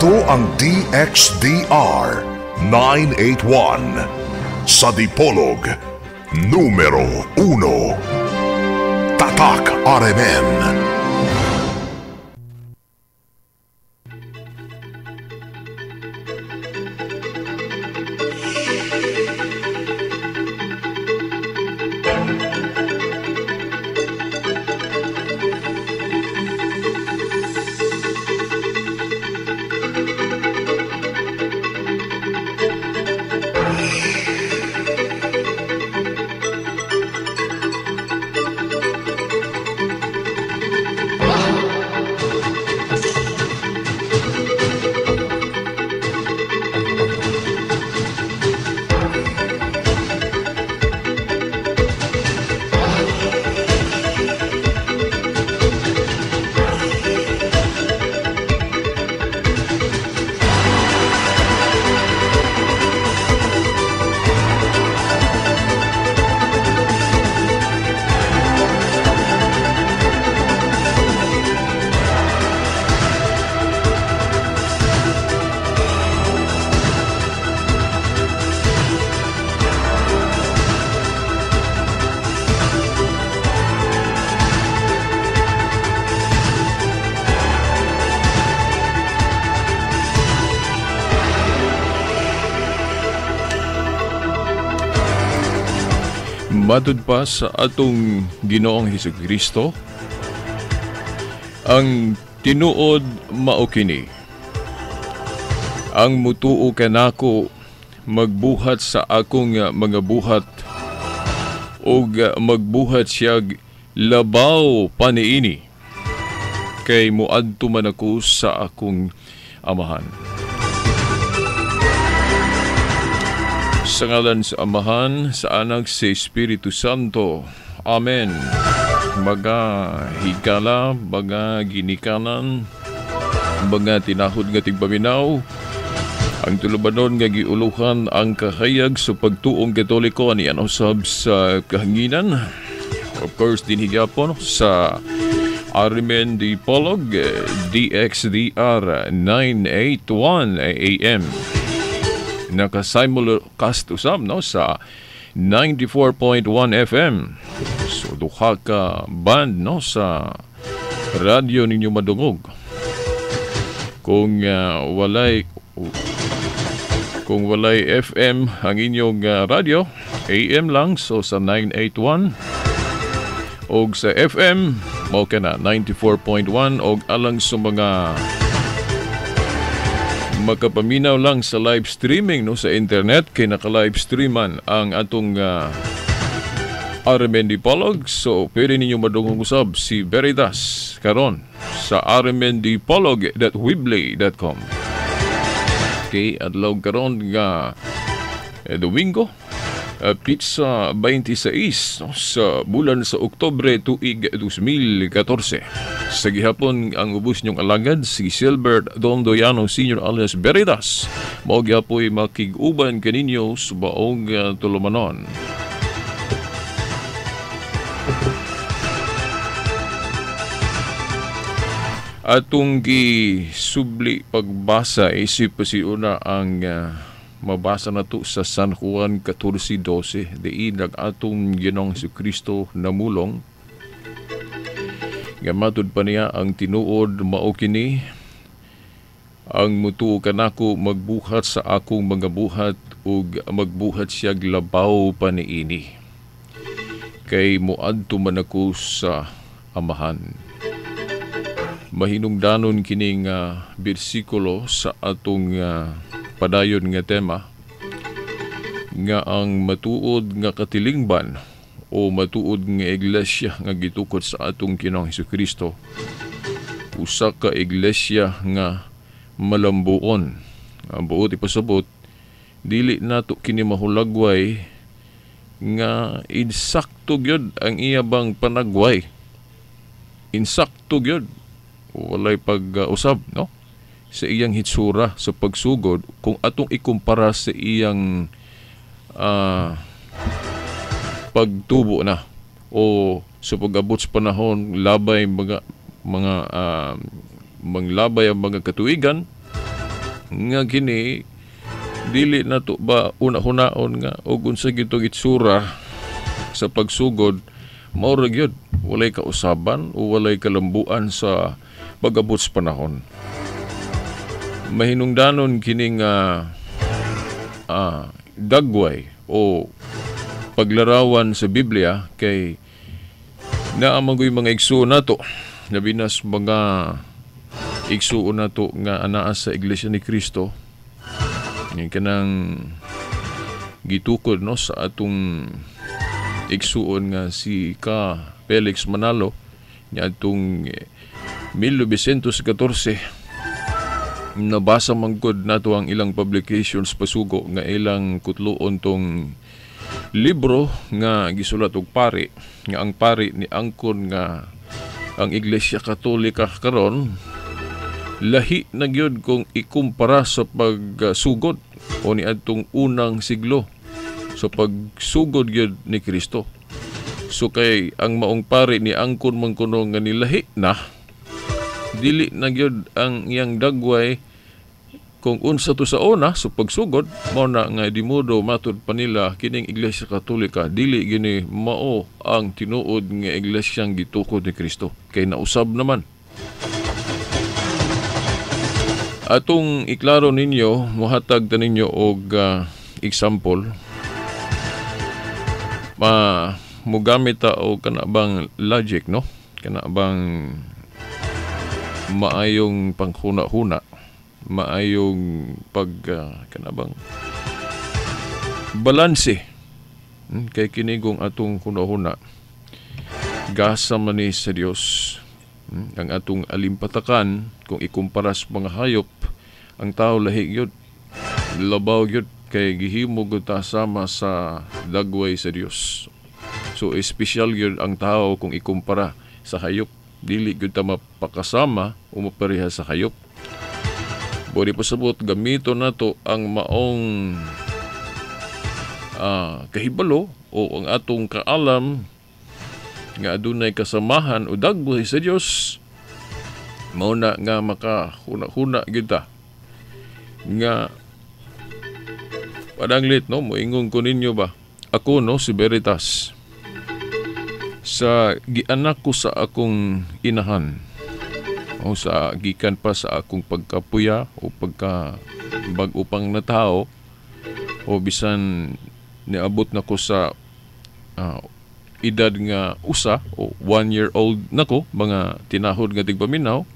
Ito ang DXDR 981 sa Dipolog numero 1. Tatak RMN. Matud pa sa atong Ginoong Hesukristo, ang tinuod mao kini. Ang mutuo kanako magbuhat sa akong mga buhat o magbuhat siya labaw paniini kay muadto man ako sa akong amahan. Sa ngalan sa Amahan, sa Anak, sa Espiritu Santo. Amen. Baga higala, baga ginikanan, baga tinahod nga tigpaminaw, ang tulubanon nga giuluhan ang kahayag sa pagtuong Katoliko ni usab sa kahanginan. Of course, dinhigapon sa RMN Dipolog, DXDR 981 AM. Naka-simulcast usab no sa 94.1 FM. So duha ka band no sa radyo ninyo madungog. Kung walay FM ang inyong radyo, AM lang, so sa 981 og sa FM mo kana 94.1 og alang sa mga makapaminaw lang sa live streaming no sa internet kay naka-live streaman ang atong RMN Dipolog. So pwede ninyo madungog usab si Veritas karon sa rmndipolog.weebly.com. Okay, adlaw karon nga Domingo, pizza 26 no, sa bulan sa Oktubre tuig 2014. Sa gihapon ang ubos niyong alagad si Silbert Dondoyano Sr. alias Veritas. Mao gyapon makig-uban kaninyo sa baong tulumanon. Atong gisubli pagbasa isip pa si una ang mabasa na to sa San Juan 14:12. Diin ang atong Ginoong Jesucristo namulong. Gamatod pa niya ang tinuod mao kini. Ang mutuo kanako magbuhat sa akong mga buhat ug magbuhat siya labaw paniini. Kay muadto man ako sa amahan. Mahinungdanon kining bersikulo sa atong padayon nga tema nga ang matuod nga katilingban o matuod nga iglesia nga gitukod sa atong Ginoong Hesukristo, usa ka iglesia nga malambuon. Ang buot ipasabot, dili nato kini mahulagway nga insakto gyud ang iyabang panagway. Insakto gyud, walay pag-usab no sa iyang hitsura sa pagsugod kung atong ikumpara sa iyang pagtubo na o sa pag-abot sa panahon labay manglabay ang mga katuigan nga kini dili na to ba una-hunaon nga og unsa gitong itsura sa pagsugod, mao ra gyud walay kausaban o walay kalambuan sa pag-abot sa panahon. Mahinungdanon kining dagway o paglarawan sa Biblia kay naamagoy mga igsuon nato, labi na sa mga igsuon nato nga anaa sa Iglesia ni Cristo. Yung kanang gitukod no sa atong igsuon nga si Ka Felix Manalo niya atong 1914 nabasa man gud nato ang ilang publications pasugo nga ilang kutluon tong libro nga gisulat og pari nga ang pari ni angkon nga ang Iglesia Katolika karon lahi na gyud kung ikumpara sa pagsugod o ni adtong unang siglo sa pagsugod gyud ni Kristo. So kay ang maong pari ni angkon man kuno nga nilahi na dili na gyud ang iyang dagway kung unsa to sa una sa pagsugod, mao na nga di modo matud pa nila kining Iglesia Katolika dili gini mao ang tinuod nga iglesyang gitukod ni Kristo kay nausab naman. Atong iklaro ninyo, muhatag ta ninyo og example. Mugamit ta og kanabang logic, no? Kanabang maayong panghuna-huna, maayong kanabang balanse. Kay kinigong atong huna-huna. Gasa man ni sa Dios. Ang atong alimpatakan kung ikumpara sa mga hayop, ang tao lahi gyud labaw gyud kay gihimo gud ta sama sa dagway sa Dios. So espesyal gyud ang tao kung ikumpara sa hayop, dili gyud ta mapakasama o mapareha sa hayop. Bodi pasabot gamito nato ang maong kahibalo o ang atong kaalam nga adunay kasamahan o dagway sa Dios, mao na nga makahuna-huna gyud ta nga padanglit, no, moingon ko ninyo ba ako, no, si Veritas sa gianak ko sa akong inahan o sa gikan pa sa akong pagkapuya o pagka bag-o pang na tao o bisan niabot na ko sa edad nga usa o 1-year-old nako, mga tinahod nga tigpaminaw,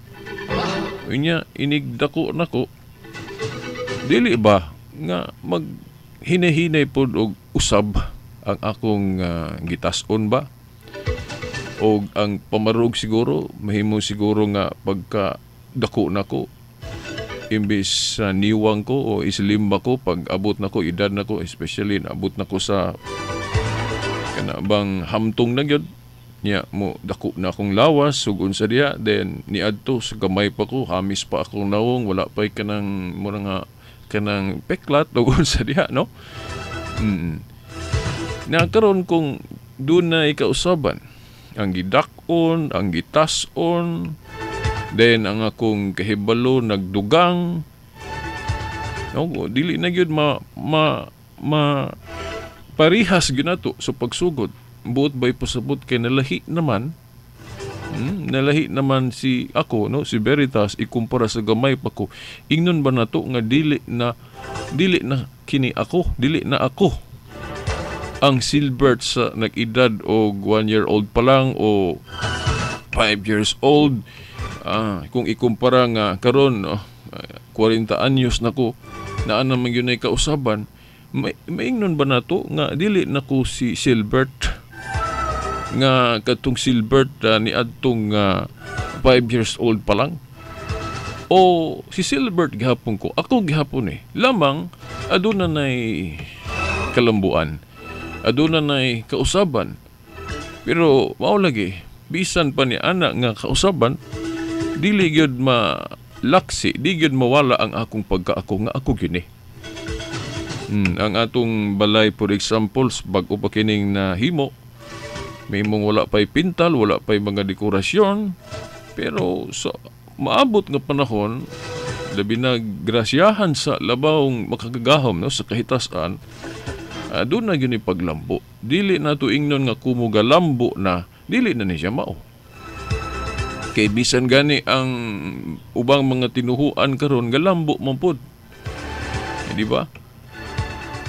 inya inigdako nako, dili ba nga maghinay-hinay pod og usab ang akong gitason ba o ang pamarog siguro mahimo siguro nga pagka dako nako imbis sa niwang ko o islimba ko pag abot nako edad nako, especially abot nako sa kanabang hamtong na gyud niya mo dako na akong lawas ug unsa diha, then niadto sa gamay pa ko, hamis pa akong nawong, wala pa kanang mura nga kanang peklat ug unsa diha, no. Nakaroon kung doon na ikausaban ang gidakon, ang gitason, then ang akong kahibalo nagdugang, no, dili na gyud parihas ginato sa pagsugod. Buot ba'y pasabot kay nalahi naman si ako, no, si Veritas ikumpara sa gamay pa ko. Ingnon ba nato nga dili na kini ako, dili na ako ang Silbert sa nag-edad og 1-year-old pa lang o 5 years old. Kung ikumpara nga karon 40 anyos nako na naman yun ay kausaban, maingnon ba nato nga dili nako si Silbert nga katong Silbert ni adtong 5 years old pa lang, o si Silbert gihapon ko ako gihapon lamang aduna nay kalambuan, aduna nay kausaban, pero mao lagi bisan pa ni ana nga kausaban dili gyud malaksi, di gyud mawala ang akong pagkaako nga ako gyud ang atong balay, for example, bag-o pa kining na himo, may mong wala pa'y pintal, wala pa'y mga dekorasyon, pero sa maabot nga panahon labi na grasyahan sa labawng makagagahom no, sa kahitasan, doon na yun paglambo. Dili na to ingnon nga kumuga lambo na, dili na ni siya mao. Kay bisan gani ang ubang mga tinuhuan karon galambo man pod. Di ba?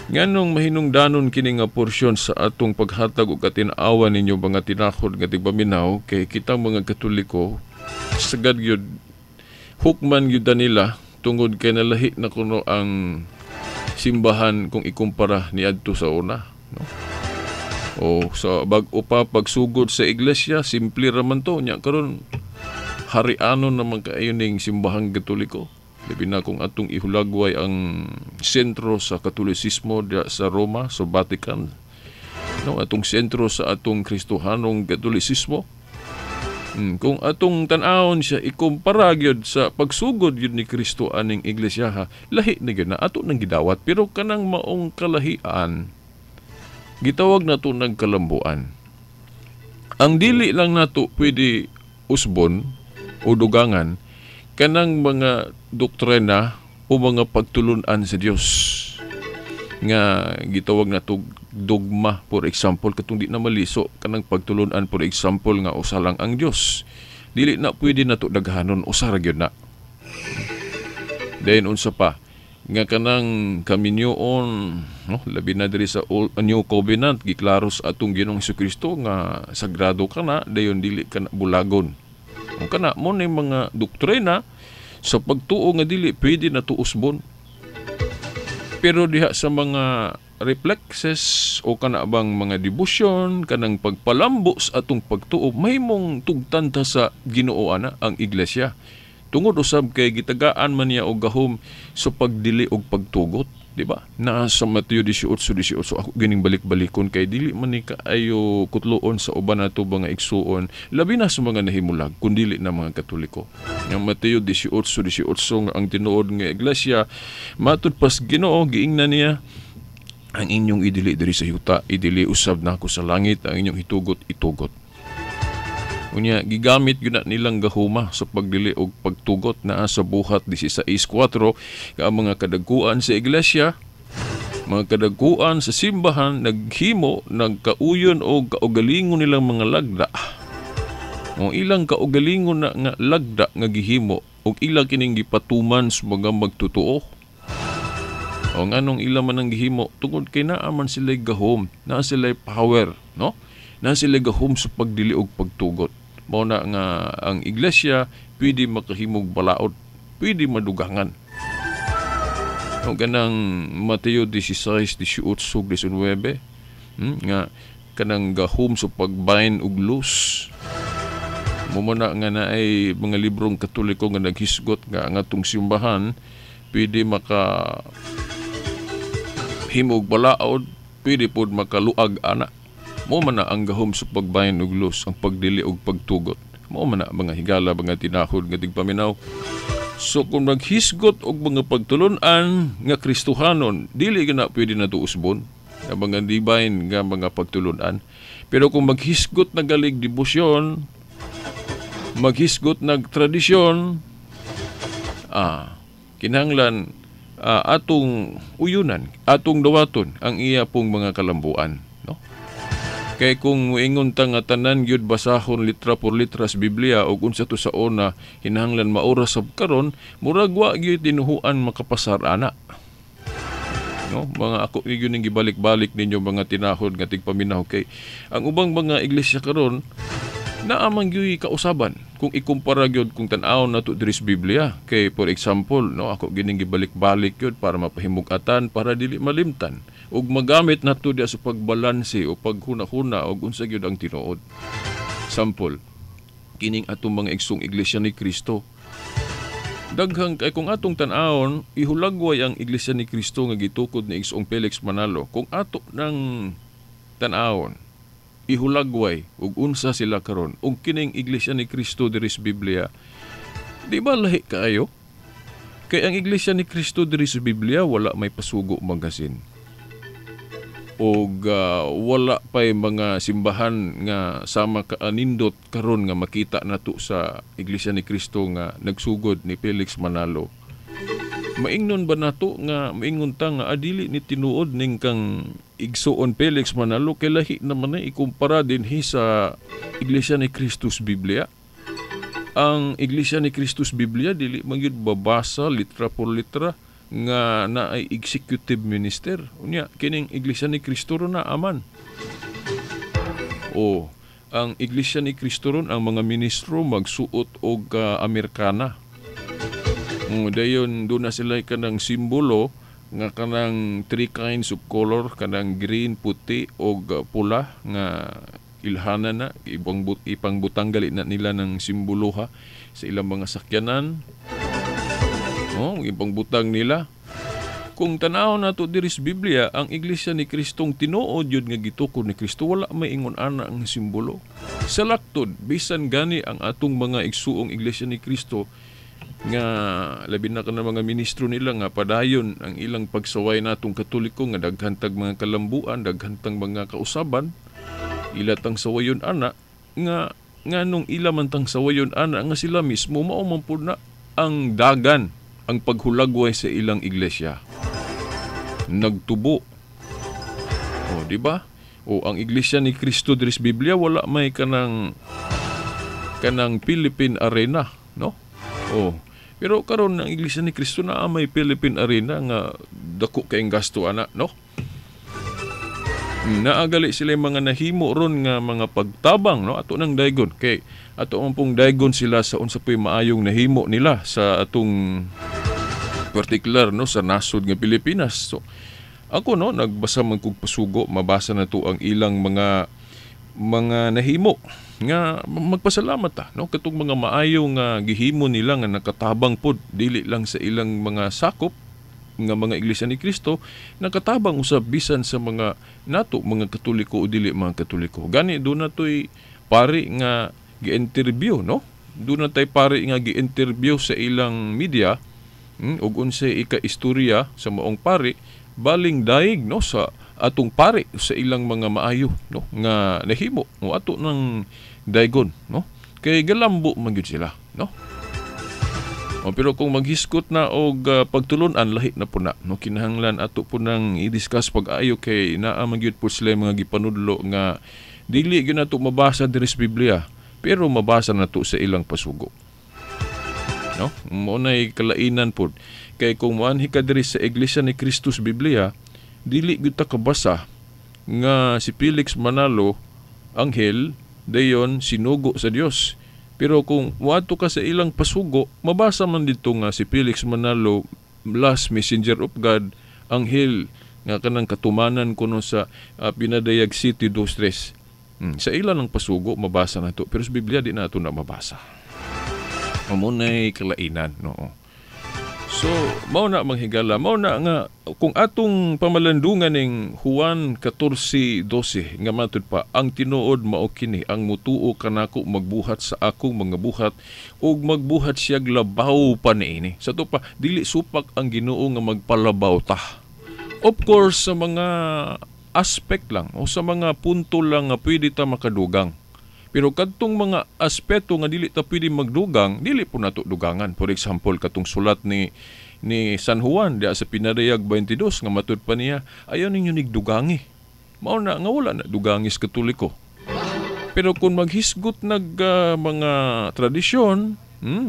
Nganong mahinungdanon kini nga porsyon sa atong paghatag og katin-awan ninyo mga tinakod nga tigpaminaw kay kitang mga Katoliko sagad gyud hukman gyud nila tungod kay nalahi na kuno ang simbahan kung ikumpara ni adto sa una, no? O sa bag-o pa pagsugod sa iglesia, simple raman to nya karon harianon naman kaayo ning simbahang Katoliko. Labi na kung atong ihulagway ang sentro sa Katolisismo sa Roma, sa Vatican. No, atong sentro sa atong Kristohanong Katolisismo. Kung atong tan-awon siya ikumpara gyud sa pagsugod yun ni Kristo aning iglesia ha, lahi na gyud na ato nang gidawat pero kanang maong kalahian gitawag nato ng kalambuan. Ang dili lang nato pwede usbon o dugangan kanang mga doktrina o mga pagtulunan sa Dios nga gitawag nato dogma, for example, katong di na maliso kanang pagtulunan, for example, nga usa lang ang Dios. Dili na pwede nato daghanon, usa ra gyud na. Then unsa pa nga kanang kaminyoon, no, labi na diri sa New Covenant giklaro sa atong Ginoong Jesucristo nga sagrado kana dayon dili kana bulagon. Kung kana mo ni mga doktrina sa pagtuo nga dili pwede nato usbon. Pero diha sa mga reflexes o kana bang mga debosyon, kanang pagpalambo sa atong pagtuo, may mong tugtanta sa Ginoo ana ang iglesia. Tungod usab kay gitagaan man niya og gahom sa pagdili og pagtugot, di ba? Na sa Mateo 18:18 ako gining balik-balikon kay dili man ni kaayo kutloon sa uban nato mga igsuon, labi na sa mga nahimulag kun dili na mga Katoliko. Yang Mateo 18:18 ang tinuod nga iglesia, matud pas Ginoo giingnan niya, ang inyong idili diri sa yuta, idili usab nako sa langit, ang inyong hitugot itugot. Unya gigamit gyud nilang gahuma sa pagdili og pagtugot naa sa buhat 16:4 ka mga kadagkuan sa iglesia, mga kadagkuan sa simbahan naghimo nagkauyon og kaugalingon nilang mga lagda. O ilang kaugalingon na nga lagda nga gihimo og ila kining gipatuman sa mga magtutuo. O nganong ila man ang gihimo tungod kay naa man sila gahom, naa sila power, no? Naa sila gahom sa pagdili og pagtugot. Mao na nga ang iglesia pwede makahimog balaod, pwede madugangan. O ganang Mateo 16:18-19 nga kanang gahom sa pagbahin og lus. Mumuna nga na ay mga librong Katoliko nga naghisgot nga ang atong simbahan pwede maka himog balaod, pwede pod makaluag ana. Mo man na ang gahom sa pagbahin og lus, ang pagdili og pagtugot. Mo man na mga higala, mga tinahod nga tigpaminaw. So kung maghisgot og mga pagtulunan nga Kristohanon, dili na pwede na to usbon nga mga dibahin nga mga pagtulunan. Pero kung maghisgot na galig debosyon, maghisgot nag tradisyon, kinahanglan atong uyunan, atong dawaton ang iya pong mga kalambuan, no? Kay kung ingon ta nga tanan gyud basahon litra por litra sa Biblia ug unsa to sa una hinahanglan maura sab karon, murag wa gyud tinuhuan makapasar ana. No, mga ako gyud ning gibalik-balik ninyo mga tinahod nga tigpaminaw kay ang ubang mga iglesia karon naamang gyud kausaban kung ikumpara gyud kung tan-awon nato diri sa Biblia. Kay for example, no, ako gining gibalik-balik gyud para mapahimug-atan, para dili malimtan ug magamit nato diya sa pagbalanse o paghuna-huna og unsa gyud ang tinuod. Sample, kining atong mga igsoong iglesia ni Kristo. Daghang kay kung atong tan-awon, ihulagway ang iglesia ni Kristo nga gitukod ni Igsoong Felix Manalo. Kung ato nang tan-awon, ihulagway ug unsa sila karon ug kining iglesia ni Kristo diri sa Biblia, di ba lahi kaayo? Kay ang iglesia ni Kristo diri sa Biblia wala may pasugo magasin. Og wala pay mga simbahan nga sama kaanindot karon nga makita nato sa iglesia ni Kristo nga nagsugod ni Felix Manalo. Maingnon ba nato nga maingon ta nga adili ni tinuod ning kang igsuon Felix Manalo kay lahi naman na ikumpara dinhi sa Iglesia ni Kristus Biblia. Ang Iglesia ni Kristus Biblia dili man gyud babasa litra por litra nga naay executive minister. Unya kining Iglesia ni Kristo ron na aman. O ang Iglesia ni Kristo ron ang mga ministro magsuot og Amerikana. Dayon doon na sila kanang simbolo nga kanang three kinds of color, kanang green, puti o pula nga ilhana na ipang butanggali na nila ng simbolo ha sa ilang mga sakyanan. Ipang butang nila. Kung tanaw nato diri sa Biblia, ang Iglesia ni Kristong tinuod yun nga gitukod ni Kristo, wala may ingon ana ang simbolo. Sa laktod, bisan gani ang atong mga igsuong Iglesia ni Kristo nga labi na kanang mga ministro nila nga padayon ang ilang pagsaway natong Katoliko nga daghantag mga kalambuan, daghantang mga kausaban, ilatang sawayon ana nga nganong ila man tang sawayon ana nga sila mismo mao man pud na ang dagan ang paghulagway sa ilang iglesia. Nagtubo. Di ba? Ang Iglesia ni Kristo diri sa Biblia wala may kanang Philippine Arena, no? Pero karon ang Iglesia ni Kristo na may Philippine Arena nga dako kayong gasto ana, no? Naagali sila mga nahimo ron nga mga pagtabang, no? Ato nang daygon kay ato man pong daygon sila sa unsa pay maayong nahimo nila sa atong particular, no, sa nasod nga Pilipinas. So ako, no, nagbasa man kog pasugo, mabasa na to ang ilang mga nahimo nga magpasalamat ta, no, katong mga maayo nga gihimo nila nga nakatabang pod dili lang sa ilang mga sakop nga mga Iglesia ni Kristo, nakatabang usab bisan sa mga nato mga Katoliko o dili mga Katoliko. Gani do na toy pari nga gi-interview, no, do na tay pari nga gi-interview sa ilang media ug unsay ika-istorya sa maong pari baling daig, no, sa atong pari sa ilang mga maayo, no, nga nahimo o ato nang daygon, no, kay galambo man gyud sila, no. Pero kung maghiskot na og pagtulunan lahi na po na, no, kinahanglan ato po nang i-discuss pag-ayo kay naa man gyud po sila mga gipanudlo nga dili gyud nato mabasa diri sa Biblia pero mabasa nato sa ilang pasugo, no. Mao nay kalainan pod kay kung moanhi ka diri sa Iglesia ni Kristo sa Biblia, dili gyud ta kabasa nga si Felix Manalo anghel dayon sinugo sa Dios. Pero kung moadto ka sa ilang pasugo, mabasa man dito nga si Felix Manalo last messenger of God, anghel nga kanang katumanan kuno sa Pinadayag City 2-3. Sa ilang ng pasugo mabasa na to, pero sa Biblia di na ito na mabasa. Amo nay kalainan, no. So, mao na manghigala, mao na nga kung atong pamalandungan ning Juan 14:12 nga matud pa, ang tinuod mao kini, ang mutuo kanako magbuhat sa akong mga buhat ug magbuhat siya labaw pa niini. Sa to pa dili supak ang Ginoo nga magpalabaw ta. Of course sa mga aspect lang o sa mga punto lang nga pwede ta makadugang. Pero kadtong mga aspeto nga dili ta pwede magdugang, dili po nato dugangan. For example, katong sulat ni San Juan diya sa Pinadayag 22 nga matud pa niya, ayaw ninyo nigdugangi. Mao na nga wala na dugangis Katoliko. Pero kung maghisgot mga tradisyon,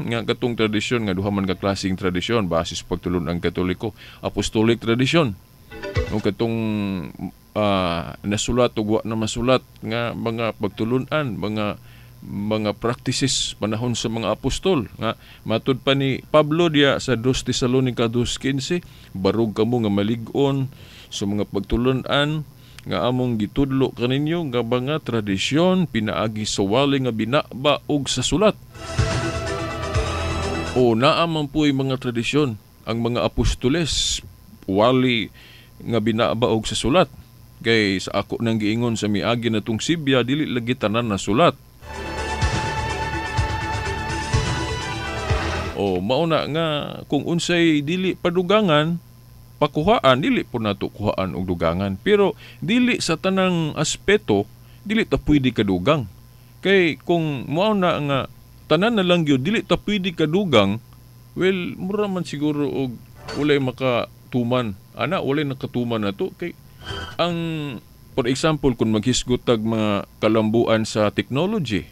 nga katong tradisyon nga duha man ka klaseng tradisyon basis pagtulon ang Katoliko, apostolic tradisyon. Nung katong nasulat o wa na masulat nga mga pagtulunan, mga practices panahon sa mga apostol nga matud pa ni Pablo diya sa 2 Tesalonica 2:15, barog kamo nga malig-on sa mga pagtulunan nga among gitudlo kaninyo nga mga tradisyon pinaagi sa wali nga binaba og sa sulat. O naa man puy mga tradisyon ang mga apostoles wali nga binabaog sa sulat. Kay sa ako nang giingon sa miagi na tong Sibya, dili lagi tanan na sulat. Mauna nga kung unsay dili padugangan, pakuhaan, dili po nato kuhaan og dugangan. Pero dili sa tanang aspeto, dili ta pwede kadugang. Kay kung mauna nga tanan na lang gyud dili ta pwede kadugang, well, mura man siguro og walay makatuman. Ana, walay nakatuman na to. Kay, ang, for example, kung maghisgot tag mga kalambuan sa technology,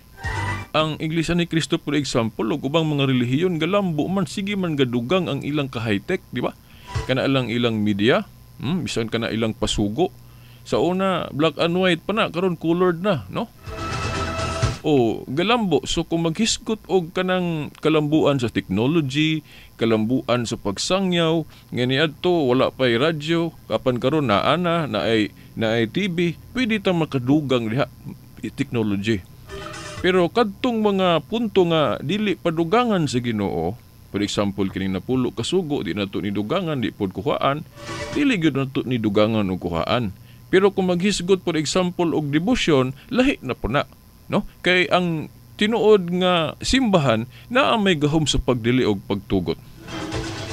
ang Iglesia ni Cristo, for example, o ubang mga relihiyon, galambo man, sige man gadugang ang ilang ka-high-tech, di ba? Kana lang ilang media, bisan kana ilang pasugo. Sa una, black and white pa na, karon colored na, no? O galambo, so kung maghisgot og kanang kalambuan sa technology, kalambuan sa pagsangyaw, ngani adto wala pay radyo, kapan karon na ay TV, pwede ta makadugang diha technology. Pero kadtong mga punto nga dili padugangan sa Ginoo, for example kining napulo kasugo di nato ni dugangan, di pod kuhaan, dili gyud nato ni dugangan og kuhaan. Pero kung maghisgot for example og debosyon, lahi na po na. No? Kay ang tinuod nga simbahan na may gahom sa pagdili og pagtugot.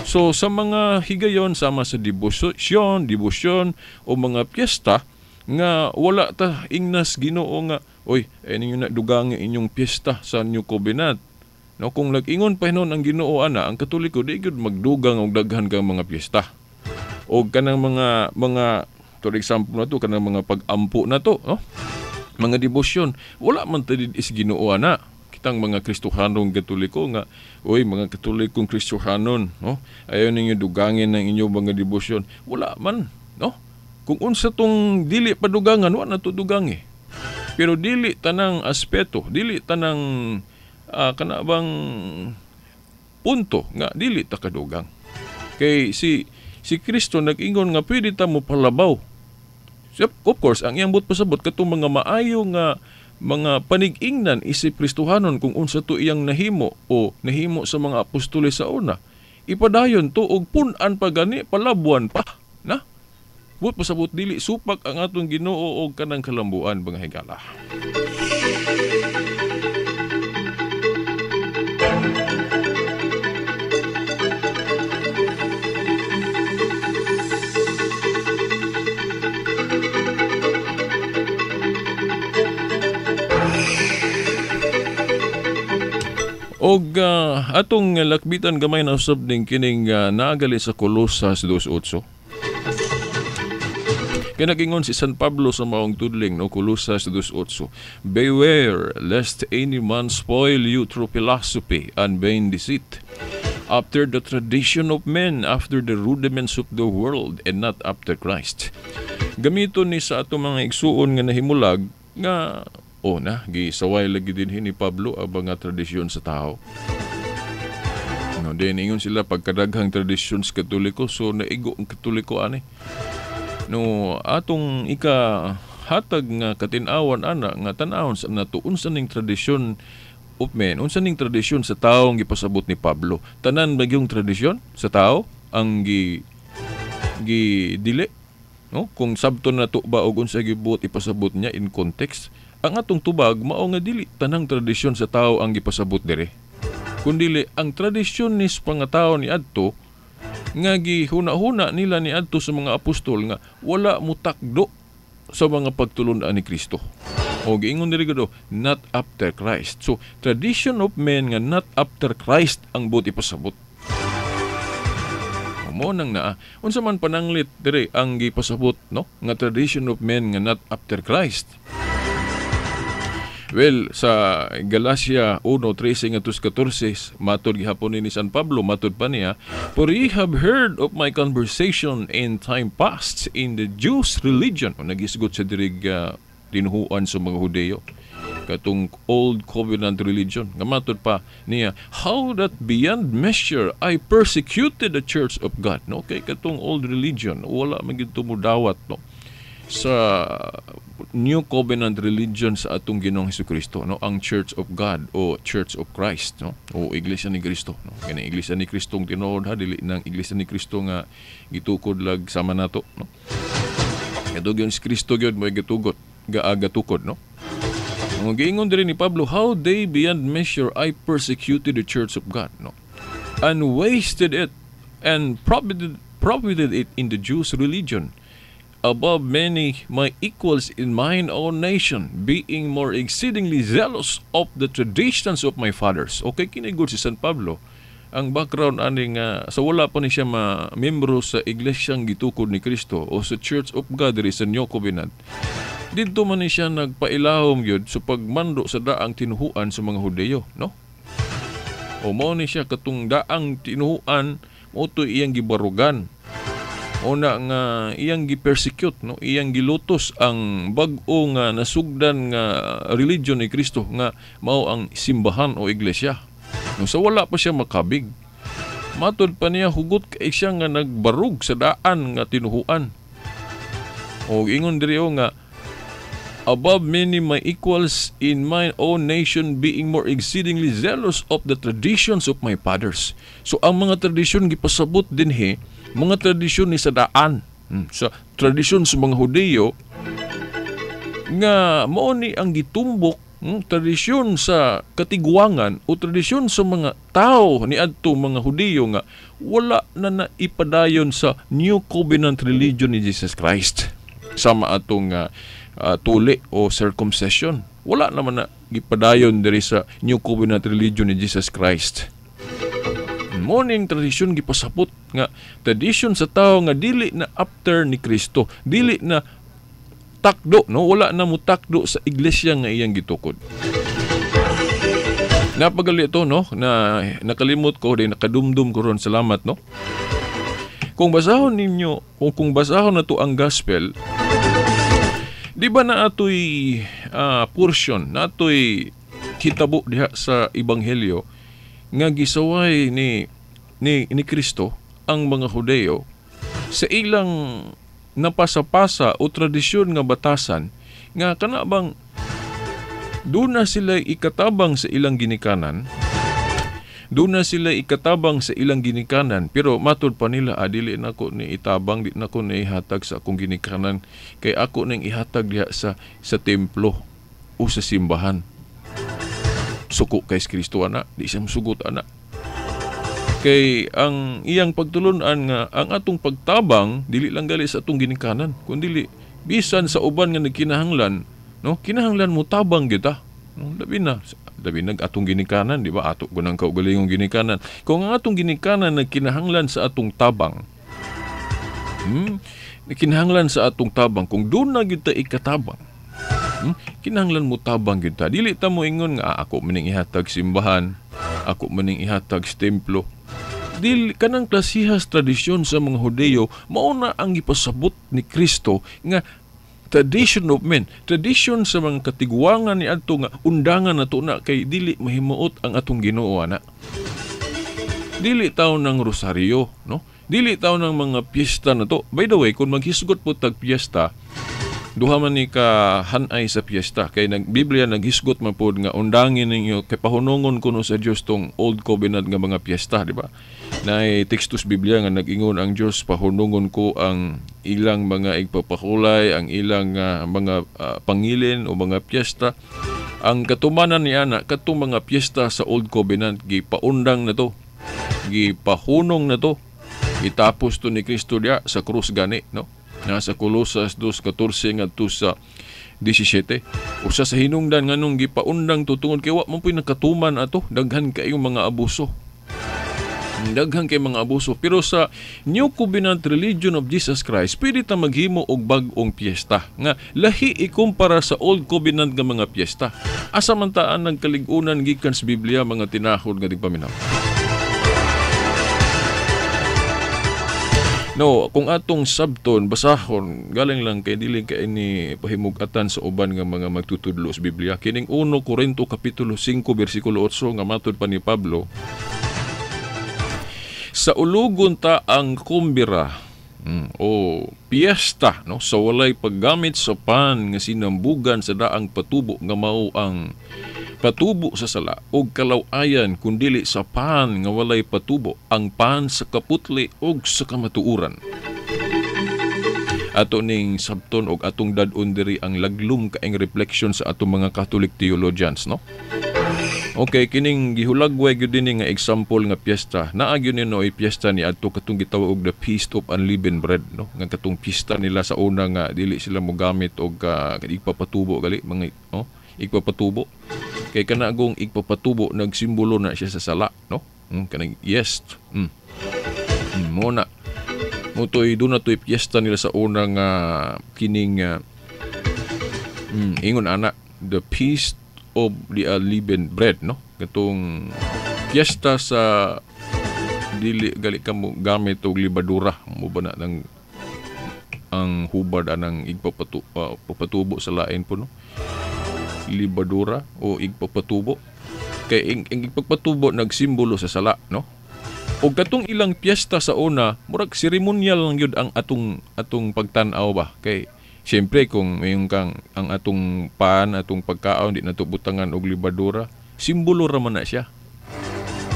So sa mga higayon sama sa debosyon o mga piyesta nga wala ta ingnas Ginoo nga oy ninyo na dugang inyong piyesta sa New Covenant. No, kung nag-ingon pa hinon ang Ginoo ana, ang Katoliko di gyud magdugang og daghan kang mga piyesta. O kanang mga for example na to kanang mga pag-ampo na to, no? Mga debosyon, wala man ta is Ginoo ana. Kitang mga Kristohanong Katoliko nga, oy mga Katolikong Kristohanon, no? Ayaw ninyo dugangin ng inyong mga debosyon. Wala man, no? Kung unsa tong dili padugangan, wala na to dugangi. Pero dili tanang aspeto, dili tanang kanabang punto nga dili ta kadugang. Kay si Kristo nag-ingon nga pwede ta mo palabaw. Of course, ang iyang but pasabot katong mga maayo nga mga panig-ingnan isip Kristohanon kung unsa to iyang nahimo o nahimo sa mga apostoles sa una. Ipadayon to og pun-an pa gani palabuan pa, na? But pasabot dili supak ang atong Ginoo og kanang kalambuan mga higala. Og atong lakbitan gamay na usab ning kining nagali sa Colosas 2:8. Kaya nag-ingon si San Pablo sa maong tudling, no, Colosas 2:8. Beware lest any man spoil you through philosophy and vain deceit, after the tradition of men, after the rudiments of the world, and not after Christ. Gamiton ni sa ato mga igsuon nga nahimulag nga gisaway lagi din ni Pablo ang mga tradisyon sa tao. No, then ingon sila pagkadaghang tradisyon sa Katoliko, so naigo ang Katoliko ani. No, atong hatag nga katinawan ana nga tan-awon sa nato unsa ning tradisyon of men, unsa ning tradisyon sa tao ang gipasabot ni Pablo. Tanan bagyong tradisyon sa tao ang dili, no? Kung sabton nato ba og unsa gibuot ipasabot niya in context. Ang atong tubag mao nga dili tanang tradisyon sa tao ang gipasabot dire. Kundili ang tradisyon ni mga tao ni adto nga gihuna-huna nila ni adto sa mga apostol nga wala mo takdo sa mga pagtulon ni Kristo. O giingon diri gado, not after Christ. So tradition of men nga not after Christ ang buot ipasabot. Mo nang unsa man pananglit dire ang gipasabot, no, nga tradition of men nga not after Christ. Well, sa Galacia 1:13-14, matod gihapon ni San Pablo, matod pa niya, for ye have heard of my conversation in time past in the Jews' religion. O nagisgot sa dirig dinuhuan sa mga Hudeo. Katong old covenant religion. Nga matod pa niya, how that beyond measure I persecuted the church of God. No? Kay katong old religion, wala maging tumudawat, no? Sa New Covenant religion sa atong Ginoong Hesukristo, no, ang Church of God o Church of Christ, no, o Iglesia ni Cristo, no. Kani Iglesia ni Cristo ang tinuod ha, dili nang Iglesia ni Cristo nga gitukod lag sama nato, no. Kadto gyud si Cristo gyud mo gitugot, gaatukod, no. Ang giingon diri ni Pablo, how they beyond measure I persecuted the Church of God, no, and wasted it and profited it in the Jews' religion. Above many my equals in mine own nation, being more exceedingly zealous of the traditions of my fathers. Okay, kinigod si San Pablo ang background ani nga sa wala pa ni siya membro sa iglesyang gitukod ni Kristo o sa Church of God diri sa New Covenant. Dito man ni siya nagpailahom gyud sa pagmando sa daang tinuhuan sa mga Hudiyo, no? O mao ni siya katong daang tinuhuan mo to iyang gibarugan. Una nga iyang gi-persecute, no? Iyang gilutos ang bag-o nga nasugdan nga religion ni Kristo nga mao ang simbahan o iglesia. No, sa wala pa siya makabig. Matod pa niya hugot kay siya nga nagbarug sa daan nga tinuhuan. O ingon diri nga above many my equals in my own nation, being more exceedingly zealous of the traditions of my fathers. So ang mga tradisyon gipasabot dinhi, mga tradisyon ni sa daan, sa tradisyon sa mga Hudiyo nga mao ni ang gitumbok, tradisyon sa katigwangan o tradisyon sa mga tao ni adto mga Hudiyo nga wala na naipadayon sa New Covenant religion ni Jesus Christ. Sama atong tuli o circumcision. Wala naman na gipadayon diri sa New Covenant religion ni Jesus Christ. Morning tradisyon gipasabot nga tradisyon sa tao nga dili na after ni Kristo, dili na takdo, no? Wala na mo takdo sa iglesia nga iyang gitukod. Napagali ito, no? Na nakalimot ko din, nakadumdum ko ron, salamat, no? Kung basahon ninyo, kung basahon na to ang gospel, di ba na ato'y portion, na ato'y hitabo diha sa ebanghelyo nga gisaway ni Kristo ang mga Hudiyo sa ilang napasapasa o tradisyon nga batasan nga kanabang doon na sila ikatabang sa ilang ginikanan, pero matod pa nila, dili na ko ni itabang, di na ko ni ihatag sa akong ginikanan, kay ako nang ihatag diha sa templo o sa simbahan. Suko kay Kristo ana, di siya masugot ana. Kay ang iyang pagtulunan nga ang atong pagtabang dili lang gali sa atong ginikanan, kundi bisan sa uban nga nagkinahanglan, no? Kinahanglan mo tabang kita. No, labi nag atong ginikanan, di ba? Ato gunang kaugalingong ginikanan. Kung ang atong ginikanan nagkinahanglan sa atong tabang, kinahanglan sa atong tabang, kung doon na kita ikatabang, kinahanglan mo tabang kita. Dili ta mo ingon nga ako maning ihatag simbahan, ako maning ihatag templo. Dili kanang klasihas tradisyon sa mga Hudiyo mao na ang ipasabot ni Kristo nga tradition of men, tradition sa mga katigwangan ni adto nga undangan nato na kay dili mahimuot ang atong Ginoo ana. Dili taw ng rosaryo, no? Dili taw ng mga piyesta na to. By the way, kung maghisgot po tag piyesta, duha man ni ka hanay sa piyesta kay Biblia naghisgot man pod nga undangin ninyo kay pahunongon kuno sa Dios tong Old Covenant nga mga piyesta, di ba? Nay tekstus Biblia nga nag-ingon ang Dios pahunongon ko ang ilang mga igpapakulay, ang ilang mga pangilin o mga piyesta. Ang katumanan ni ana katong mga piyesta sa Old Covenant gipaundang na to, gipahunong na to, itapos to ni Kristo diya sa krus gani, no? Nasa Colosas 2:14 ngadto sa 17. Usa sa hinungdan nganong gipaundang tutungod kay wa man puy nakatuman ato, daghan kayong mga abuso. Daghan kay mga abuso. Pero sa New Covenant religion of Jesus Christ, pwede ta maghimo og bag-ong piyesta nga lahi ikumpara sa Old Covenant nga mga piyesta. Asa man taan nagkaligunan gikan sa Biblia mga tinahod nga tigpaminaw. No, kung atong sabton basahon galing lang kay dili kay ini pahimugatan sa uban nga mga magtutudlo sa Biblia. Kining 1 Corinto kapitulo 5 bersikulo 8 nga matod pa ni Pablo, sa ulugon ta ang kumbira o piyesta, no, sa walay paggamit sa pan nga sinambugan sa daang patubo nga mao ang patubo sa sala o kalawayan kundili sa pan nga walay patubo, ang pan sa kaputli o sa kamatuuran. Ato ning sabton og atong dad-on diri ang laglum kaeng reflection sa atong mga Catholic theologians, no? Okay, kining gihulagway gyud dinhi nga example nga piyesta. Naa gyud ni no piyesta ni adto katong gitawag og the Feast of Unleavened Bread, no? Nga katong piyesta nila sa una nga dili sila mogamit og igpapatubo gali mga igpapatubo. Kay kanagong igpapatubo nagsimbolo na siya sa sala, no? Kanang yes. Muna. Mutoy doon na to'y piyesta nila sa unang kining ingon anak, the Feast of the Unleavened Bread, no? Katong piyesta sa dili gali ka mo gamit og libadura mo ba na ng ang hubad anang igpapatubo sa lain po, no? Libadura o igpapatubo kay ang igpapatubo nagsimbolo sa sala, no? O katong ilang piyesta sa una murag seremonyal lang yun ang atong pagtan-aw ba, kay siyempre kung mayong kang ang atong atong pagkaon di nato butangan og libadura, simbolo ra man na siya.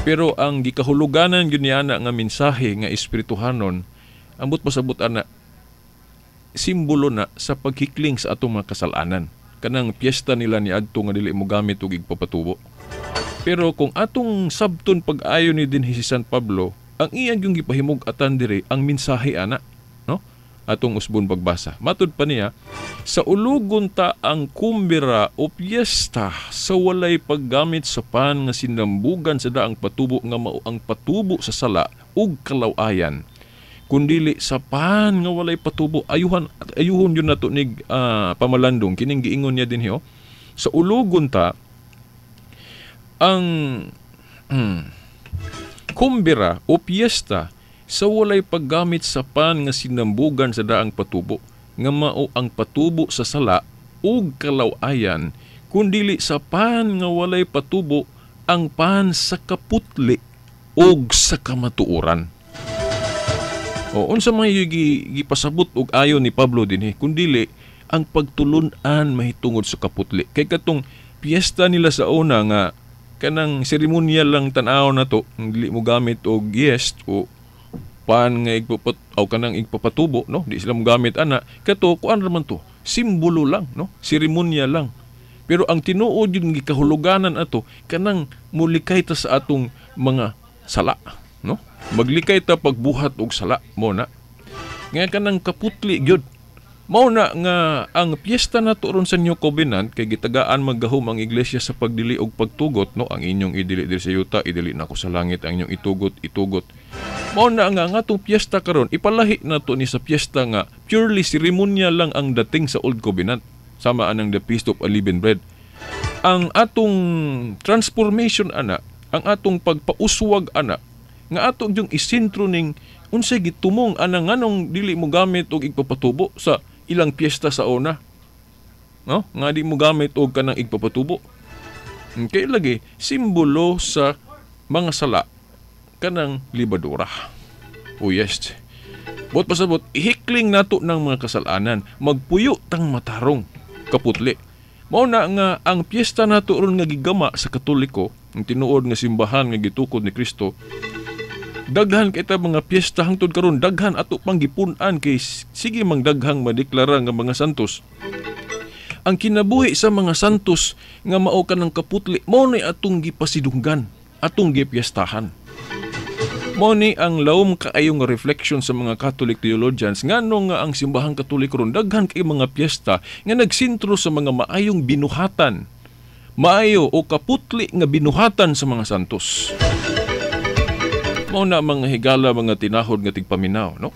Pero ang gikahuluganan yun niya nga mensahe nga espirituhanon, ambot pasabot ana simbolo na sa paghikling sa atong mga kasalanan. Kanang piyesta nila ni adto nga dili mo gamit og igpapatubo. Pero kung atong sabton pag-ayo ni dinhi si San Pablo, ang iyang yung gipahimug-atan diri ang mensahe ana, no? Atong usbon pagbasa. Matud pa niya, sa ulugon ta ang kumbira o piyesta sa walay paggamit sa pan nga sinambugan sa daang patubo nga mao ang patubo sa sala ug kalawayan. Kundili sa pan nga walay patubo, ayuhon yun nato nig pamalandong kining giingon niya dinhi, oh. Sa ulugon ta ang kumbira o piyesta sa walay paggamit sa pan nga sinambugan sa daang patubo nga mao ang patubo sa sala ug kalawayan, kundili sa pan nga walay patubo ang pan sa kaputli ug sa kamatuoran. O unsa may gipasabot og ayon ni Pablo dinhi, kundili ang pagtulun-an mahitungod sa kaputli. Kay katong piyesta nila sa una nga kanang seremonyal lang tan-aw na to, dili mo gamit og yeast o pan nga kanang igpapatubo, no? Di sila mo gamit ana. Kato kuan ra man to, simbolo lang, no? Seremonyal lang. Pero ang tinuod yung gikahuluganan ato kanang mulikay ta sa atong mga sala, no? Maglikay ta pagbuhat og sala mo na. Nga kanang kaputli gyud. Mao na nga ang piyesta nato ron sa New Covenant kay gitagaan maggahom ang iglesia sa pagdili og pagtugot, no? Ang inyong idili diri sa yuta, idili nako sa langit, ang inyong itugot. Mao na nga atong piyesta karon ipalahi nato ni sa piyesta nga purely ceremonial lang ang dating sa Old Covenant, sama anang the Feast of Unleavened Bread. Ang atong transformation ana, ang atong pagpauswag ana, nga ato yung isentro ning unsay gitumong anang nganong dili mo gamit og igpapatubo sa ilang piyesta sa una, no? Nga di mo gamit og kanang igpapatubo. Kay lagi simbolo sa mga sala kanang libadura. O yes. Bot pasabot ihikling nato ng mga kasalanan, magpuyo tang matarong kaputli. Mao na nga ang piyesta nato ron nga gigama sa Katoliko, ang tinuod nga simbahan nga gitukod ni Kristo. Daghan kita mga piyesta hangtod karon, daghan ato pang gipun-an kay sige mang daghang madeklara nga mga santos. Ang kinabuhi sa mga santos nga mao kanang kaputli, mao ni atong gipasidunggan, atong gipiyestahan. Mao ni ang lawom kaayong reflection sa mga Catholic theologians ngano nga ang simbahang Katoliko ron daghan kay mga piyesta nga nagsintro sa mga maayong binuhatan, maayo o kaputli nga binuhatan sa mga santos. Mao na mga higala, mga tinahod nga tigpaminaw, no?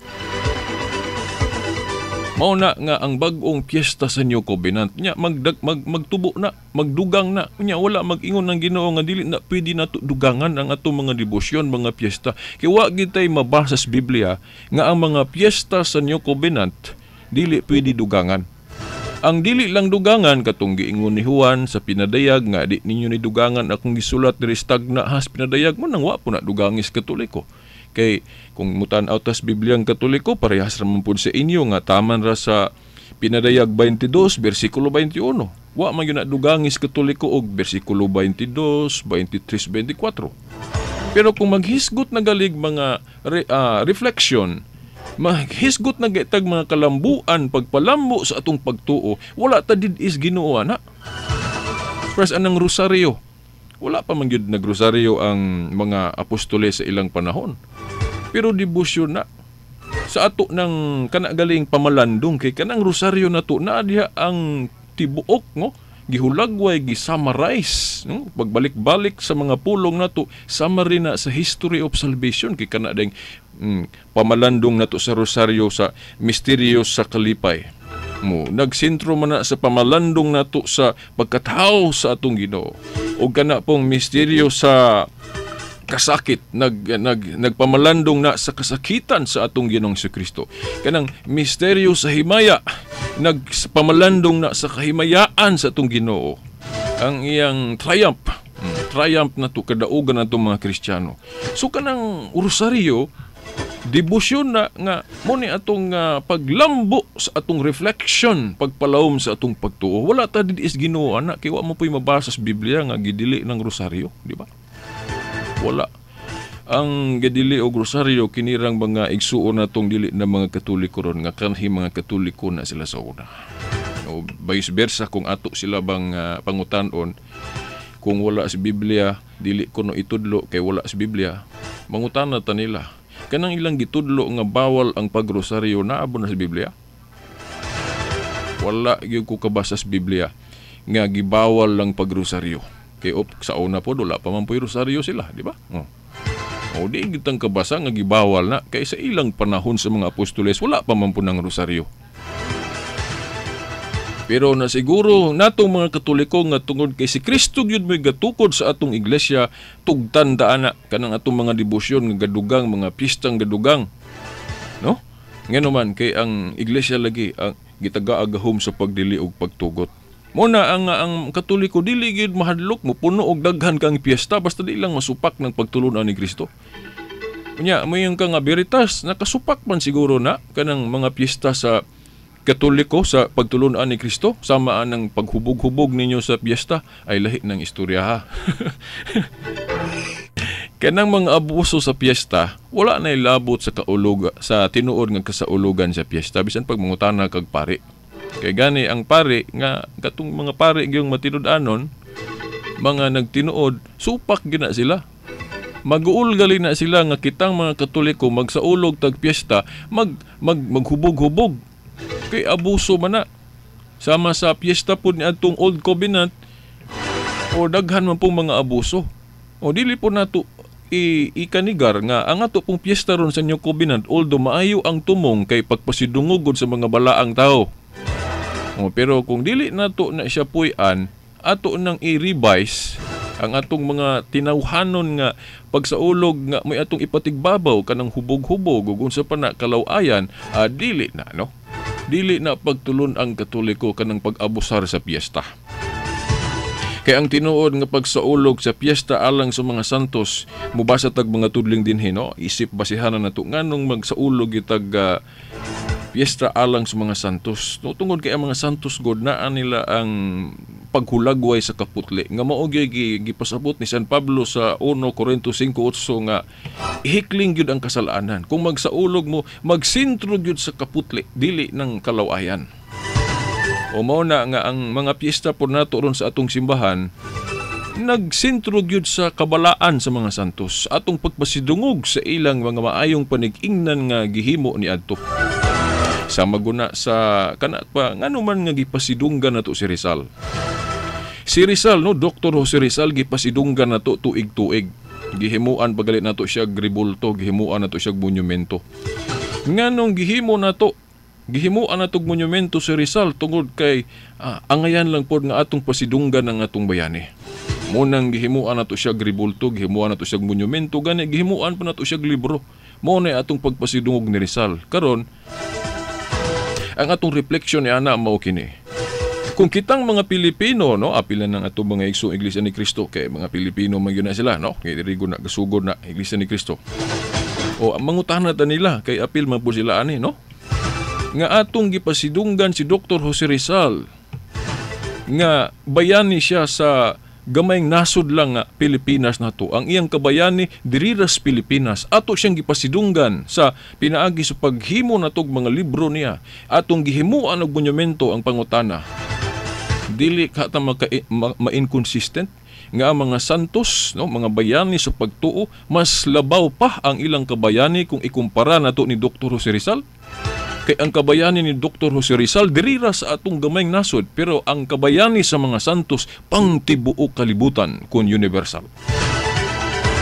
Mao na nga ang bag-ong piyesta sa New Covenant nya magtubo na, magdugang na. Nya wala mag-ingon ng Ginoo nga dili na pwede nato dugangan ang atong mga debosyon, mga piyesta. Kay wa gitay mabasa sa Biblia nga ang mga piyesta sa New Covenant dili pwede dugangan. Ang dili lang dugangan katong giingon ni Juan sa pinadayag nga di ninyo ni dugangan akong gisulat diri stagna has pinadayag mo nang wa po na dugangis Katoliko. Kay kung mutan-aw tas Biblia ang Katoliko parehas ra man pud sa inyo nga taman ra sa pinadayag 22 bersikulo 21. Wa man gyud na dugangis Katoliko og bersikulo 22, 23, 24. Pero kung maghisgot na galig mga reflection, maghisgot na gaitag mga kalambuan pagpalambo sa atong pagtuo, wala ta did is Ginoo na. Pres anang rosaryo, wala pa man gyud nagrosaryo ang mga apostoles sa ilang panahon. Pero debosyon na sa ato ng kanagaling pamalandong kay kanang rosaryo nato na diha ang tibuok, no? gihulagway, gisummarize, no? Pagbalik-balik sa mga pulong nato, summary na sa history of salvation kay kana ding pamalandong nato sa rosaryo sa misteryo sa kalipay. Nagsentro man na sa pamalandong nato sa pagkatao sa atong Ginoo. O kana pong misteryo sa kasakit, nagpamalandong na sa kasakitan sa atong Ginoong Kristo. Kanang misteryo sa himaya, nagpamalandong na sa kahimayaan sa atong Ginoo. Ang iyang triumph na to kadaugan na itong mga Kristiyano. So kanang rosaryo, debosyon na nga mo ni atong paglambo sa atong reflection, pagpalawom sa atong pagtuo. Wala ta didi is Ginoo ana kay wa mo puy mabasa sa Biblia nga gidili ng rosaryo, di ba? Wala. Ang gadili og rosaryo kinirang mga igsuon natong dili na mga Katoliko ron nga kanhi mga Katoliko na sila sa una. O vice versa kung ato sila bang pangutanon kung wala sa Biblia dili kuno itudlo kay wala sa Biblia, mangutana ta nila. Kanang ilang gitudlo nga bawal ang pagrosaryo naabo na sa Biblia? Wala gyud ko kabasa sa Biblia nga gibawal lang pagrosaryo. Kay sa una po, wala pa man po yung rosaryo sila, di ba? O di gitang kabasa nga gibawal na, kay sa ilang panahon sa mga apostoles, wala pa man po ng rosaryo. Pero na siguro natong mga Katoliko nga tungod kay si Kristo gyud may gatukod sa atong iglesia, tugtandaan na kanang atong mga debosyon nga gadugang, mga pistang gadugang. No? Ngano man kay ang iglesia lagi ang gitaga-agahom sa pagdili og pagtugot. Muna ang Katoliko dili gyud mahadlok mo puno og daghan kang piyesta basta di lang masupak ng pagtulunan ni Kristo. Unya mayong ka nga veritas nakasupak man siguro na kanang mga piyesta sa Katoliko sa pagtulunan ni Kristo samaan ng paghubog-hubog ninyo sa piyesta ay lahi ng istorya ha. Kanang mga abuso sa piyesta wala na ilabot sa kaulog sa tinuod nga kasaulugan sa piyesta bisan pag mangutana kag pari. Kay gani ang pare nga katong mga pare gyung matinud-anon mga nagtinuod supak gina sila. Maguul gali na sila nga kitang mga Katoliko magsaulog tag piyesta maghubog-hubog. Kay abuso man na. Sama sa piyesta po ni atong Old Covenant o daghan man pong mga abuso. O dili po nato ikanigar nga ang ato pong piyesta ron sa New Covenant although maayo ang tumong kay pagpasidungogod sa mga balaang tao. Pero kung dili nato na siya puy-an, ato nang i-revise ang atong mga tinawhanon nga pagsaulog nga may atong ipatigbabaw kanang hubog-hubog ug unsa pa na kalaw-ayan, dili na no. Dili na pagtulon ang Katoliko kanang pag-abusar sa piyesta. Kay ang tinuod nga pagsaulog sa piyesta alang sa mga santos, mubasa tag mga tudling dinhi no, isip basihanan nato nganong magsaulog itag piyesta alang sa mga santos. No, tungod kay ang mga santos god naa nila ang paghulagway sa kaputli. Nga mao gyud gipasabot ni San Pablo sa 1 Corinto 5:8 nga ihikling gyud ang kasalanan. Kung magsaulog mo, magsintro gyud sa kaputli, dili ng kalawayan. O mao na nga ang mga piyesta po nato ron sa atong simbahan nagsintro gyud sa kabalaan sa mga santos. Atong pagpasidungog sa ilang mga maayong panig-ingnan nga gihimo niadto. Sa maguna sa kanat pa ngano man nga gipasidunggan nato si Rizal. Si Rizal no, Dr. Jose Rizal gipasidunggan nato tuig-tuig. Gihimuan pagalit nato siya ribulto, gihimuan nato siya monumento. Nganong gihimo nato gihimuan nato monumento si Rizal tungod kay angayan lang pod nga atong pasidunggan ang atong bayani. Munang gihimuan nato siya ribulto, gihimuan nato siya monumento, gani gihimuan pa nato siya libro. Mo na atong pagpasidungog ni Rizal. Karon ang atong refleksyon ni ana mao kini. Kung kitang mga Pilipino no, apilan ng atong mga igsoong Iglesia ni Cristo kay mga Pilipino man gyud na sila no, kay diri na gasugod na Iglesia ni Cristo. O mangutana ta nila kay apil man po sila ani no. Nga atong gipasidunggan si Dr. Jose Rizal nga bayani siya sa gamayng nasod lang nga Pilipinas nato. Ang iyang kabayani diri ra sa Pilipinas. Ato siyang gipasidunggan sa pinaagi sa paghimo natog mga libro niya. Atong gihimuan og monumento ang pangutana. Dili ka ta ma-inconsistent nga ang mga santos, no, mga bayani sa pagtuo, mas labaw pa ang ilang kabayani kung ikumpara nato ni Dr. Jose Rizal. Kay ang kabayani ni Dr. Jose Rizal dirira sa atong gamayng nasod, pero ang kabayani sa mga santos pang tibuok kalibutan kun universal.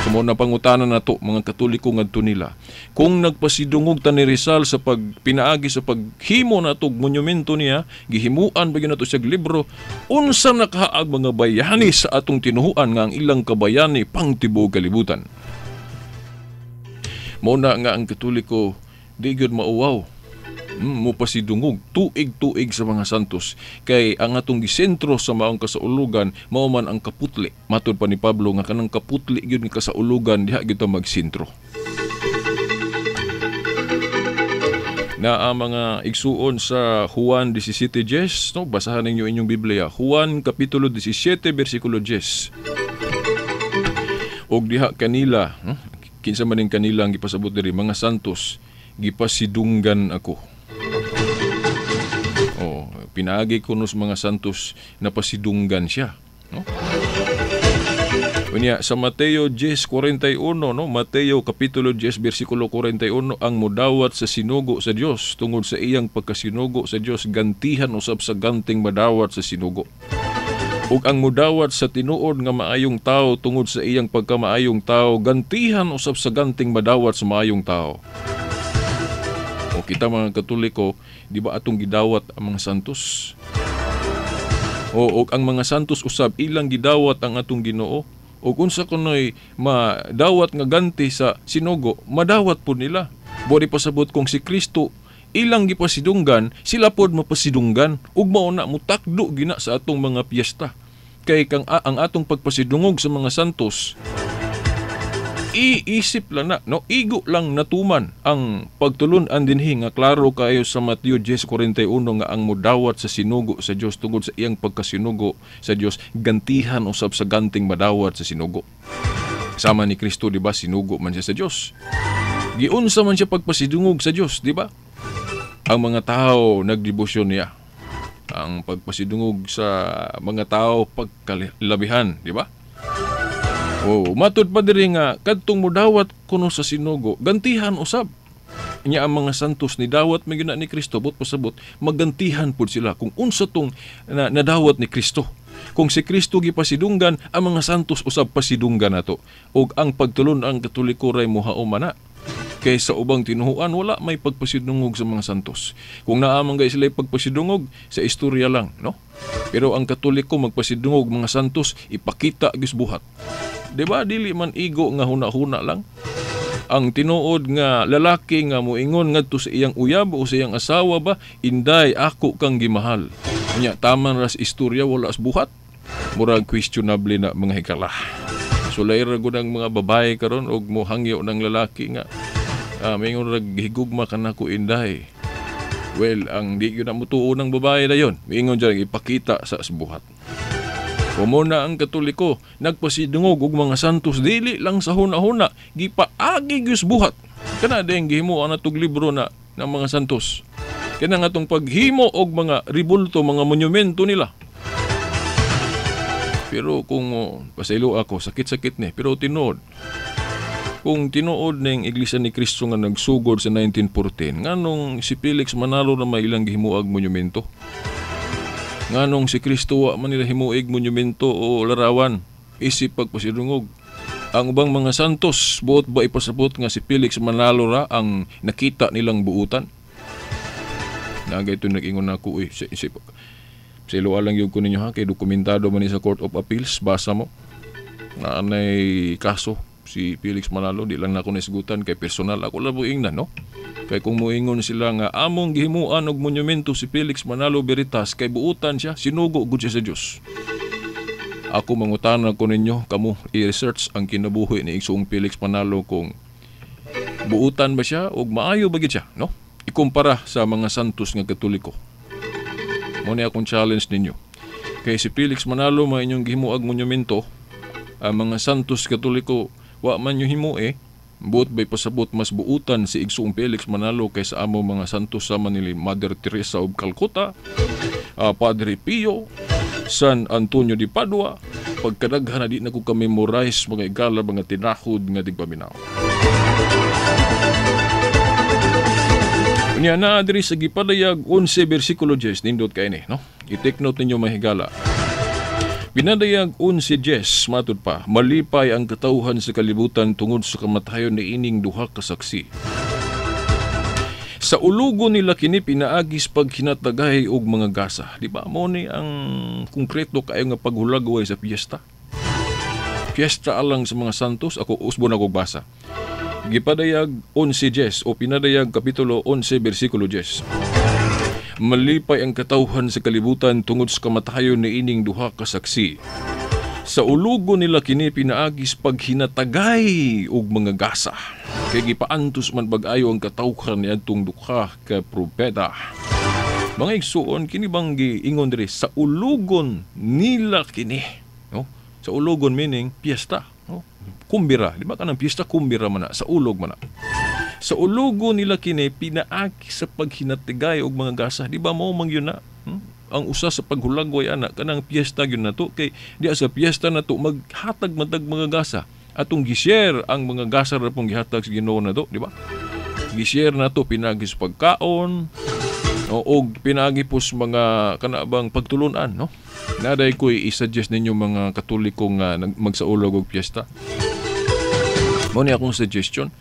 Sumo na pangutanan nato mga Katoliko ngadto nila. Kung nagpasidungog ta ni Rizal sa pinaagi sa paghimo natog monumento niya, gihimuan bagyo nato siya libro, unsa nakahaag mga bayani sa atong tinuhuan nga ang ilang kabayani pang tibuok kalibutan. Mao na nga ang Katoliko di gyud mauwaw. Mo pasidungog tuig-tuig sa mga santos kay ang atong gisentro sa maong kasaulugan mao man ang kaputli. Matud pa ni Pablo nga kanang kaputli gyud nga kasaulugan diha gyud ta magsentro. Na ang mga igsuon sa Juan 17:10, no, basahan ninyo inyong Biblia. Juan kapitulo 17 bersikulo 10. Og diha kanila, kinsa man ning kanila ang gipasabot diri mga santos, gipasidunggan ako. Pinaagi ko nos mga santos na pasidunggan siya, no? Unya sa Mateo 10:41, no, Mateo kapitulo 10 bersikulo 41, ang modawat sa sinugo sa Dios tungod sa iyang pagkasinugo sa Dios gantihan usab sa ganting madawat sa sinugo. Ug ang modawat sa tinuod nga maayong tao tungod sa iyang pagkamaayong tao gantihan usab sa ganting madawat sa maayong tao. O kita mga Katoliko, di ba atong gidawat ang mga santos? O ang mga santos usab ilang gidawat ang atong Ginoo. O unsa kunoy madawat nga ganti sa sinugo, madawat po nila. Bori pasabot kung si Kristo ilang gipasidunggan, sila pod mapasidunggan ug mao na mutakdo gina sa atong mga piyesta. Kay ang atong pagpasidungog sa mga santos iisip lang na, no? Igo lang natuman ang pagtulon-an dinhi nga klaro kayo sa Mateo 10:41 nga ang modawat sa sinugo sa Dios tungod sa iyang pagkasinugo sa Dios gantihan usab sa ganting madawat sa sinugo. Sama ni Kristo, di ba, sinugo man siya sa Dios. Giunsa man siya pagpasidungog sa Dios, di ba? Ang mga tao nagdebosyon niya. Ang pagpasidungog sa mga tao pagkalabihan, di ba? Matud pa diri nga kadtong modawat kuno sa sinugo gantihan usab nya ang mga santos ni dawat may gina ni Kristo bot pasabot magantihan pud sila kung unsa tong nadawat ni Kristo. Kung si Kristo gipasidunggan, ang mga santos usab pasidunggan nato ug ang pagtulon ang Katoliko ray mohaom ana. Kay sa ubang tinuhuan wala may pagpasidungog sa mga santos. Kung naamang gay sila pagpasidungog sa istorya lang, no? Pero ang Katoliko magpasidungog mga santos ipakita gyud buhat. Diba, dili man igo nga huna-huna lang. Ang tinuod nga lalaki nga moingon ngadto sa iyang uyab o sa iyang asawa ba, inday ako kang gimahal. Nya taman ras istorya wala as buhat. Murag questionable na mga hikala. So laira gud ang mga babae karon og mohangyo ng lalaki nga mingon rag higugma kanako inday. Well, ang di gyud na mutuo ng babae dayon. Mingon diyan ipakita sa asbuhat. Kumuna ang Katoliko, nagpasidungog og mga santos dili lang sa huna-huna, gipaagi gyud buhat. Kana ding gihimo ang atong libro na ng mga santos. Kana nga atong paghimo og mga ribulto, mga monumento nila. Pero kung pasaylo ako, sakit-sakit ni, pero tinuod. Kung tinuod ning Iglesia ni Cristo nga nagsugod sa 1914, nganong si Felix Manalo na may ilang gihimuag monumento? Nganong si Kristo wa man nila himuig monumento o larawan, isip pagpasidungog. Ang ubang mga santos, buot ba ipasabot nga si Felix Manalo ra ang nakita nilang buutan? Nagay ito nag-ingon ako, isip. Sa ilualang yung ko ninyo ha, kay dokumentado man sa Court of Appeals, basa mo. Na anay kaso, si Felix Manalo, di lang na ako naisgutan kay personal. Ako lang buing na, no? Kay kung muingon sila nga among gihimuan og monumento si Felix Manalo Veritas kay buutan siya, sinugo gud siya sa Dios. Ako mangutanan ko ninyo, kamo i-research ang kinabuhi ni igsoong Felix Manalo kung buutan ba siya o maayo ba gid siya, no? Ikumpara sa mga santos nga Katoliko. Mo ni akong challenge ninyo. Kay si Felix Manalo may inyong gihimuag monumento, ang mga santos Katoliko wa man yung himue. Buot ba'y pasabot mas buutan si igsoong Felix Manalo kaysa amo mga santos sama nili Mother Teresa of Calcutta, Padre Pio, San Antonio de Padua, pagkadaghan na di na ko ka-memorize mga igala, mga tinahod nga digpaminaw. Unya na diri sa gipadayag 11 bersikulo 10 nindot kay ni, no? I-take note ninyo mahigala. Binadayag 11:10 matud pa, malipay ang katawhan sa kalibutan tungod sa kamatayon ni ining duha ka saksi. Sa ulugo nila kini pinaagis pag hinatagay og mga gasa. Di ba mo ni ang konkreto kayo nga paghulagway sa piyesta? Piyesta alang sa mga santos, ako usbon ako basa. Gipadayag 11:10 o pinadayag kapitulo 11 bersikulo 10. Malipay ang katawhan sa kalibutan tungod sa kamatayon ni ining duha ka saksi. Sa ulugo nila kini pinaagis pag hinatagay og mga gasa. Kay gipaantos man bag-ayo ang katawhan ni adtong duha ka propeta. Mga igsuon kini bang giingon diri sa ulugon nila kini, no? Sa ulugon meaning piyesta, no? Kumbira, di ba kanang piyesta kumbira man na, sa ulog man na. Sa ulugo nila kini pinaagi sa paghinatigay og mga gasa. Di ba mo mang yun na? Ang usa sa paghulagway ana kanang piyesta gyud nato kay diya sa piyesta nato maghatag matag mga gasa. Atong gi-share ang mga gasa ra pong gihatag sa Ginoo nato, di ba? Gi-share nato pinagi sa pagkaon o pinagi pos mga kanabang pagtulunan, no? Naday ko i-suggest ninyo mga Katoliko nga magsaulog og piyesta. Mo ni akong suggestion.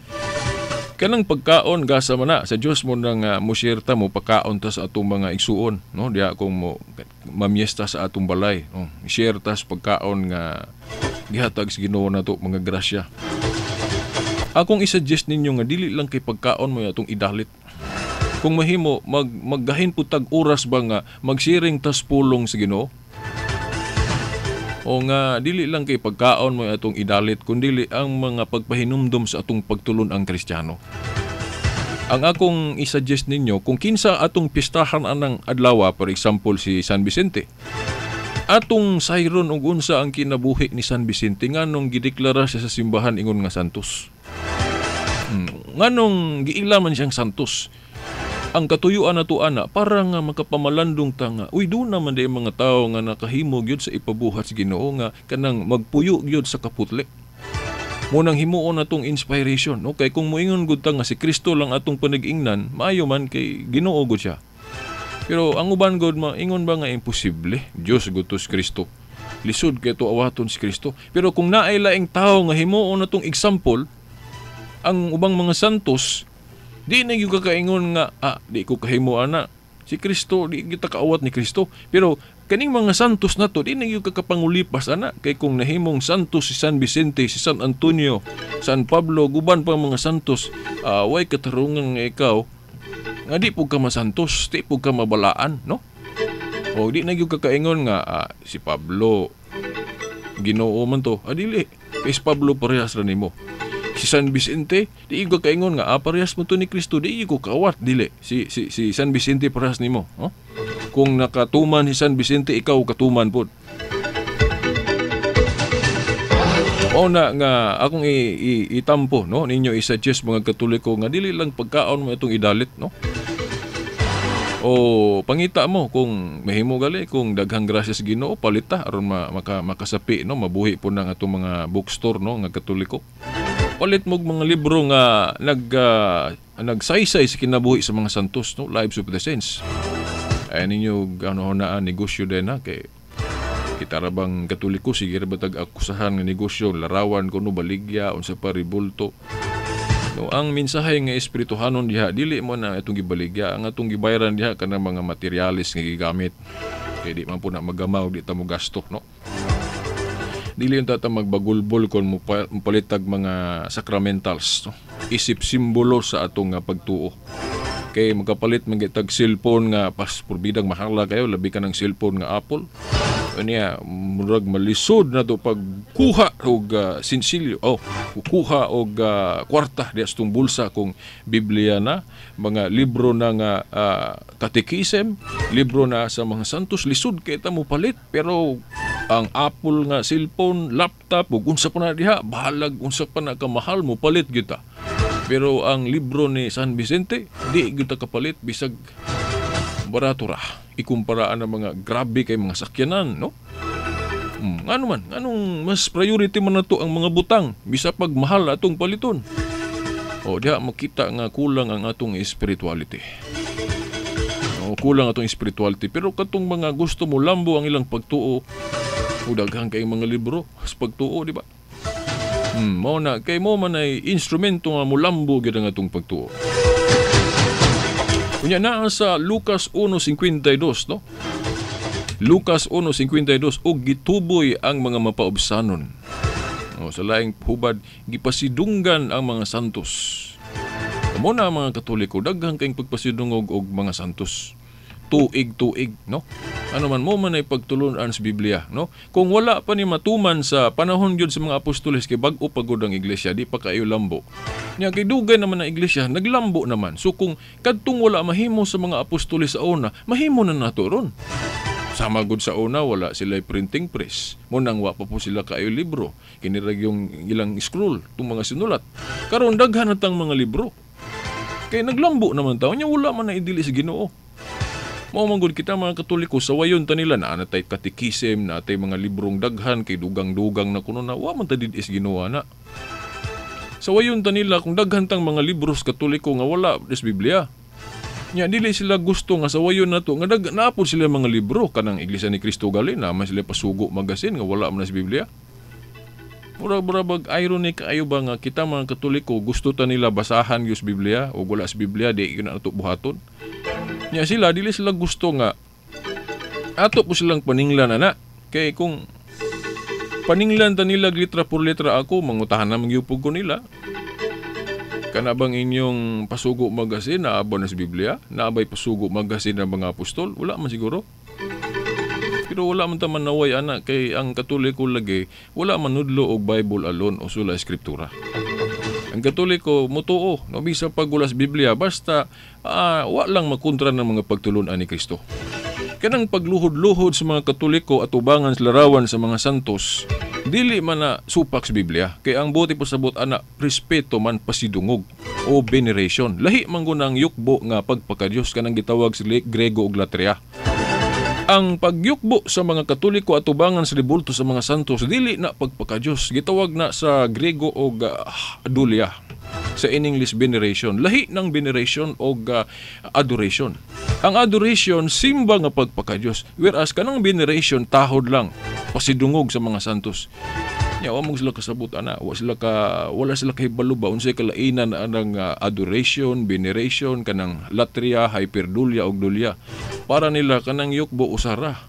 Kanang pagkaon gasa man na sa Dios mo nang mosyerta mo pagkaon ta sa atong mga igsuon, no? Diya kung mo mamiesta sa atong balay, no? I-share ta sa pagkaon nga gihatag sa Ginoo nato mga grasya. Akong i-suggest ninyo nga dili lang kay pagkaon mo atong idalit. Kung mahimo maggahin putag oras ba nga magsiring tas pulong sa Ginoo? O nga dili lang kay pagkaon mo atong idalit kundi ang mga pagpahinumdom sa atong pagtulon ang Kristiyano. Ang akong i-suggest ninyo kung kinsa atong pistahan anang adlaw, for example si San Vicente. Atong sayron og unsa ang kinabuhi ni San Vicente nganong gideklara siya sa simbahan ingon nga santos. Nganong giila man siyang santos. Ang katuyuan nato ana para nga makapamalandong ta nga uy do naman day mga tao nga nakahimo gyud sa ipabuhat sa Ginoo nga kanang magpuyo gyud sa kaputli. Munang himuon natong inspiration, no? Kay kung moingon gud ta nga si Kristo lang atong panag-ingnan, maayo man kay Ginoo gud siya. Pero ang uban gud maingon ba nga imposible? Dios gutos Kristo. Lisod kay to awaton si Kristo. Pero kung naay laing tao nga himuon natong example, ang ubang mga santos di na yung kakaingon nga, di ko kahimo ana. Si Kristo, di kita kaawat ni Kristo. Pero kaning mga santos na to, di na yung kakapangulipas ana. Kay kung nahimong santos si San Vicente, si San Antonio, San Pablo, guban pa mga santos, way katarungan nga ikaw, nga di po ka masantos, di po ka mabalaan, no? O di na yung kakaingon nga, si Pablo, Ginoo man to. Dili, kay si Pablo parehas ra nimo. Si San Vicente, di ko kaingon nga, parehas mo to ni Kristo, di ko kaawat, dili. Si San Vicente parehas nimo. Oh? Kung nakatuman si San Vicente, ikaw katuman po. O na nga, akong itampo, no? Ninyo i-suggest mga Katoliko nga dili lang pagkaon mo itong idalit, no? O pangita mo kung mahimo gali, kung daghang grasya sa Ginoo, palita aron makasapi, no? Mabuhi po ng atong mga bookstore, no? Nga Katoliko. Palit mo mga libro nga nagsaysay sa kinabuhi sa mga santos, no? Lives of the Saints. Ay ninyo na negosyo din na kay kita ra bang Katoliko sige ra batag akusahan nga negosyo larawan kuno baligya unsa pa ribulto. No, ang mensahe nga espirituhanon diha dili mo na itong gibaligya, ang atong gibayaran diha kanang mga materialis nga gigamit. Kay di man po na magamaw di ta mo gasto, no? Dili yung tata magbagulbol kung mupalitag mga sacramentals, no? Isip simbolo sa atong pagtuo. Kay magkapalit magitag cellphone nga pas purbidang mahala kayo, labi ka ng cellphone nga Apple. Niya, murag malisod na to pagkuha og sinsilyo, kukuha og kwarta di astong bulsa kung Biblia na, mga libro na nga katekisem, libro na sa mga santos, lisod kay ta mo palit. Pero ang Apple nga cellphone, laptop, ug unsa pa na diha, bahalag unsa pa na kamahal mo palit kita. Pero ang libro ni San Vicente, di kita kapalit bisag barato ra. Ikumpara ang mga grabe kay mga sakyanan, no? Ano man, anong mas priority man na to ang mga butang, bisa pag mahal atong paliton. O diha makita nga kulang ang atong spirituality. O kulang atong spirituality. Pero katong mga gusto mo lambo ang ilang pagtuo, o daghang kay mga libro sa pagtuo, di ba? Mao na kay mo man ay instrumento nga mulambo gyud ang atong pagtuo. Kunya naa sa Lucas 1:52, no? Lucas 1:52, og gituboy ang mga mapaubsanon. O sa laing hubad gipasidunggan ang mga santos. Amo na mga Katoliko daghang kayong pagpasidungog og mga santos. Tuig, no? Ano man mo man ay pagtulunan sa Biblia, no? Kung wala pa ni matuman sa panahon gyud sa mga apostoles kay bag-o pagod ang iglesia, di pa kayo lambo. Nya kay dugay naman ang iglesia, naglambo naman. So kung kadtong wala mahimo sa mga apostoles sa una, mahimo na nato ron. Sama gud sa una, wala sila printing press. Munang wa pa po sila kayo libro. Kinirag yung ilang scroll, itong mga sinulat. Karon daghan natang mga libro. Kay naglambo naman tao, nya wala man na idili sa Ginoo. Maumangod kita mga Katoliko, sa wayon ta nila na natay katikisim, natay mga librong daghan, kay dugang-dugang na kuno na, wa man ta didis ginawa na. Sa wayon ta nila, kung daghan tang mga libros Katoliko nga wala sa Biblia. Nya dili sila gusto nga sa wayon na to, nga naapod sila mga libro, kanang Iglesia ni Cristo gali, naman sila pasugo magasin, nga wala man na sa Biblia. Murag ironic ayo ba nga kita mga Katoliko, gusto ta nila basahan yung Biblia, o wala sa Biblia, di yun na ito buhaton. Nya sila, dili sila gusto nga ato po silang paninglan ana. Kay kung paninglan ta nila litra por litra ako, mangutahan na mangyupog ko nila. Kana bang inyong pasugo magasin naabot na sa Biblia? Naabay pasugo magasin ng mga apostol? Wala man siguro. Pero wala man taman naway ana, kay ang Katoliko lagi wala man nudlo og Bible alone o sula eskriptura. Ang Katoliko mutuo no bisa pagulas Biblia basta wa lang makontra ng mga pagtulunan ni Kristo. Kanang pagluhod-luhod sa mga Katoliko at ubangan sa larawan sa mga santos, dili man na supak sa Biblia. Kay ang buti pasabot ana, respeto man pasidungog o veneration. Lahi man gunang yukbo nga pagpakadiyos kanang gitawag sa Grego og latria. Ang pagyukbo sa mga Katoliko at ubangan sa libulto sa mga santos dili na pagpakadiyos, gitawag na sa Grego og adulia. Sa in English veneration, lahi ng veneration og adoration. Ang adoration simba nga pagpakadiyos, whereas kanang veneration tahod lang, pasidungog sa mga santos. Nya wa mo sila kasabot ana, wala sila kahibalo ba unsay kalainan anang adoration, veneration, kanang latria, hyperdulia og dulia. Para nila kanang yukbo usara.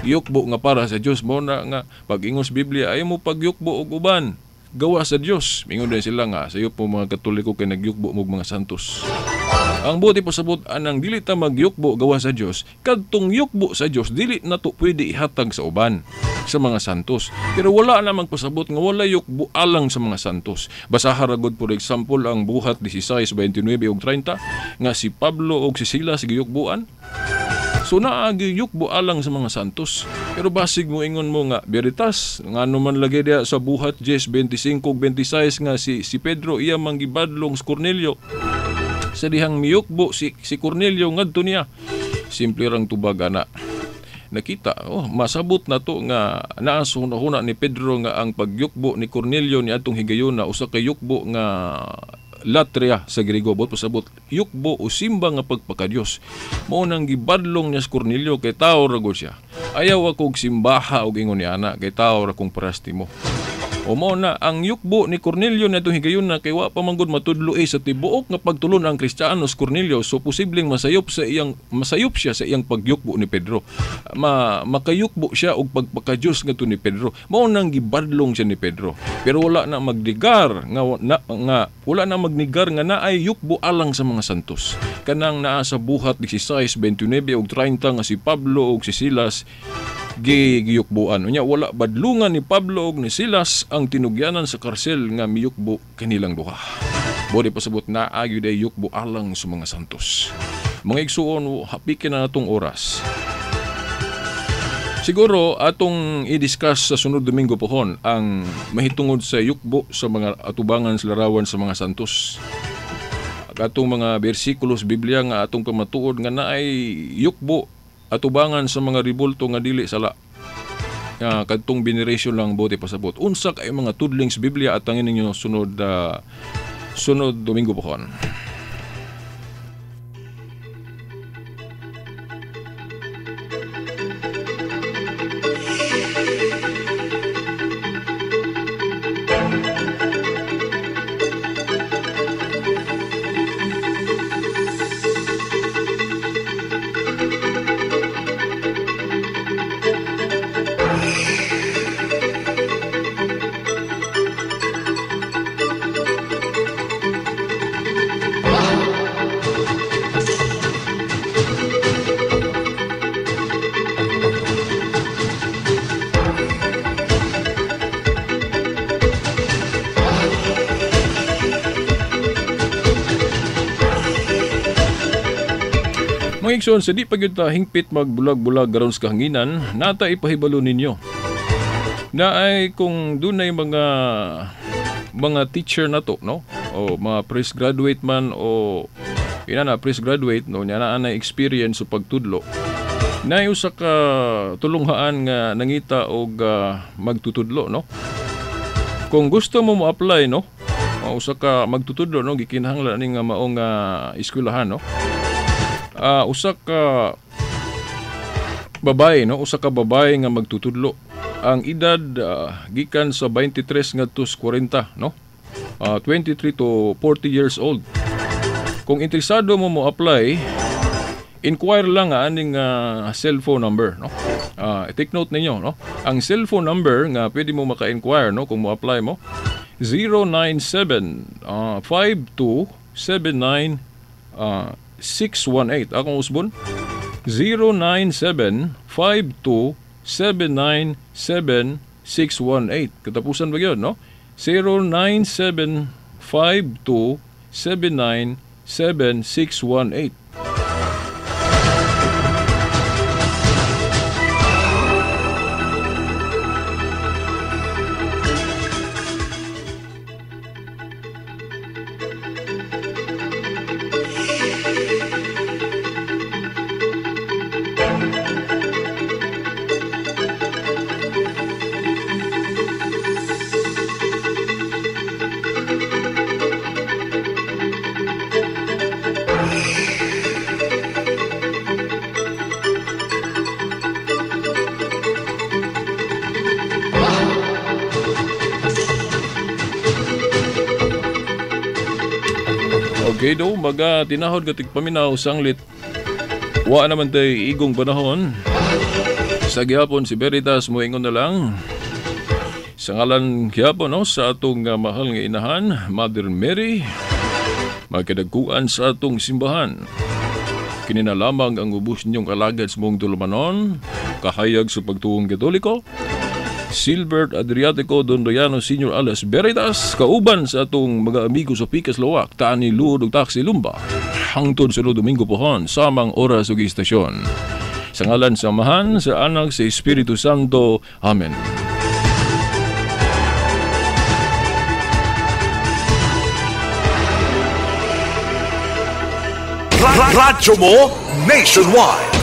Yukbo nga para sa Dios mo na nga pag-ingos Biblia ay mo pagyukbo og uban. Gawa sa Dios. Mingon din sila nga sayo po mga Katoliko kay nagyukbo og mga santos. Ang buti pasabot anang dili ta magyukbo gawa sa Dios, kadtong yukbo sa Dios dili nato pwede ihatag sa uban sa mga santos. Pero wala na magpasabot nga wala yukbo alang sa mga santos. Basaha ra gud for example ang buhat 16:29 ug 30 nga si Pablo ug si Silas giyukbuan. So naagi yukbo alang sa mga santos. Pero basig mo ingon mo nga veritas nga man lagi dia sa buhat 10:25 ug 26 nga si Pedro iya manggibadlong si Cornelio. Sa dihang miyukbo si Cornelio ngadto niya. Simple rang tubag ana. Nakita, masabot na to nga naasuna ni Pedro nga ang pagyukbo ni Cornelio ni atong higayon na usa ka yukbo nga latria sa Grego, bot pasabot yukbo o simba nga pagpakadiyos. Mao nang gibadlong niya si Cornelio kay tao ra gud siya. Ayaw ako og simbaha og ingon ni ana kay tao ra kong prastimo. O mao na ang yukbo ni Cornelio na itong higayon na kay wa pa man gud matudlo sa tibuok nga pagtulon ang Kristiyano si Cornelio, so posibleng masayop siya sa iyang pagyukbo ni Pedro. Makayukbo siya og pagpakadiyos ngadto ni Pedro. Mao nang gibadlong siya ni Pedro. Pero wala na magdigar wala na magnigar nga naay yukbo alang sa mga santos. Kanang naa sa buhat 16:29 ug 30 nga si Pablo ug si Silas giyukbuan. Unya wala badlungan ni Pablo ug ni Silas ang tinugyanan sa karsel nga miyukbo kanilang duha. Bodi pasabot na agyud ay yukbo alang sa mga santos. Mga igsuon, hapikin na natong oras. Siguro atong i-discuss sa sunod Domingo pohon ang mahitungod sa yukbo sa mga atubangan sa larawan sa mga santos. Atong mga bersikulos Biblia nga atong pamatuod nga naay yukbo atubangan sa mga ribulto nga dili sala. Kadtong veneration lang bote pasabot. Unsa kay mga tudling sa Biblia at ang inyong sunod sunod Domingo pohon. Mga igsoon, sa di pa gyud ta hingpit magbulag-bulag garon sa kahanginan, nata ipahibalo ninyo na ay kung dunay mga teacher na to, no? O mga fresh graduate man o fresh graduate, no, nya na experience sa pagtudlo. Na usa ka tulunghaan nga nangita og magtutudlo, no? Kung gusto mo mo-apply, no? Usa ka magtutudlo, no, gikinahanglan ni nga maong eskwelahan, no? Usa ka babae, no? Usa ka babae nga magtutudlo. Ang edad gikan sa 23 ngadto sa 40, no? 23 to 40 years old. Kung interesado mo apply, inquire lang aning cellphone number, no? Take note ninyo, no? Ang cellphone number nga pwede mo maka-inquire, no, kung mo apply mo, 097 5279 618. Akong usbon 097-5279-7618. Katapusan ba yun, no? 097-5279-7618. Okay do, tinahod ka tigpaminaw sanglit. Wa naman tay igong panahon. Sa gihapon si Veritas mo ingon na lang. Sa ngalan gihapon, no, sa atong mahal nga inahan, Mother Mary, magkadagkuan sa atong simbahan. Kini na lamang ang ubos ninyong kalagad sa mong tulumanon, kahayag sa pagtuong Katoliko, Silbert Adriatico Dondoyano Senior alias Veritas, kauban sa atong mga amigo sa Picas Lawak, Tani Luod ug Taxi Lumba, hangtod sa Domingo pohon, samang oras ug istasyon. Sa ngalan sa Amahan, sa Anak, sa Espiritu Santo. Amen. Radyo mo nationwide.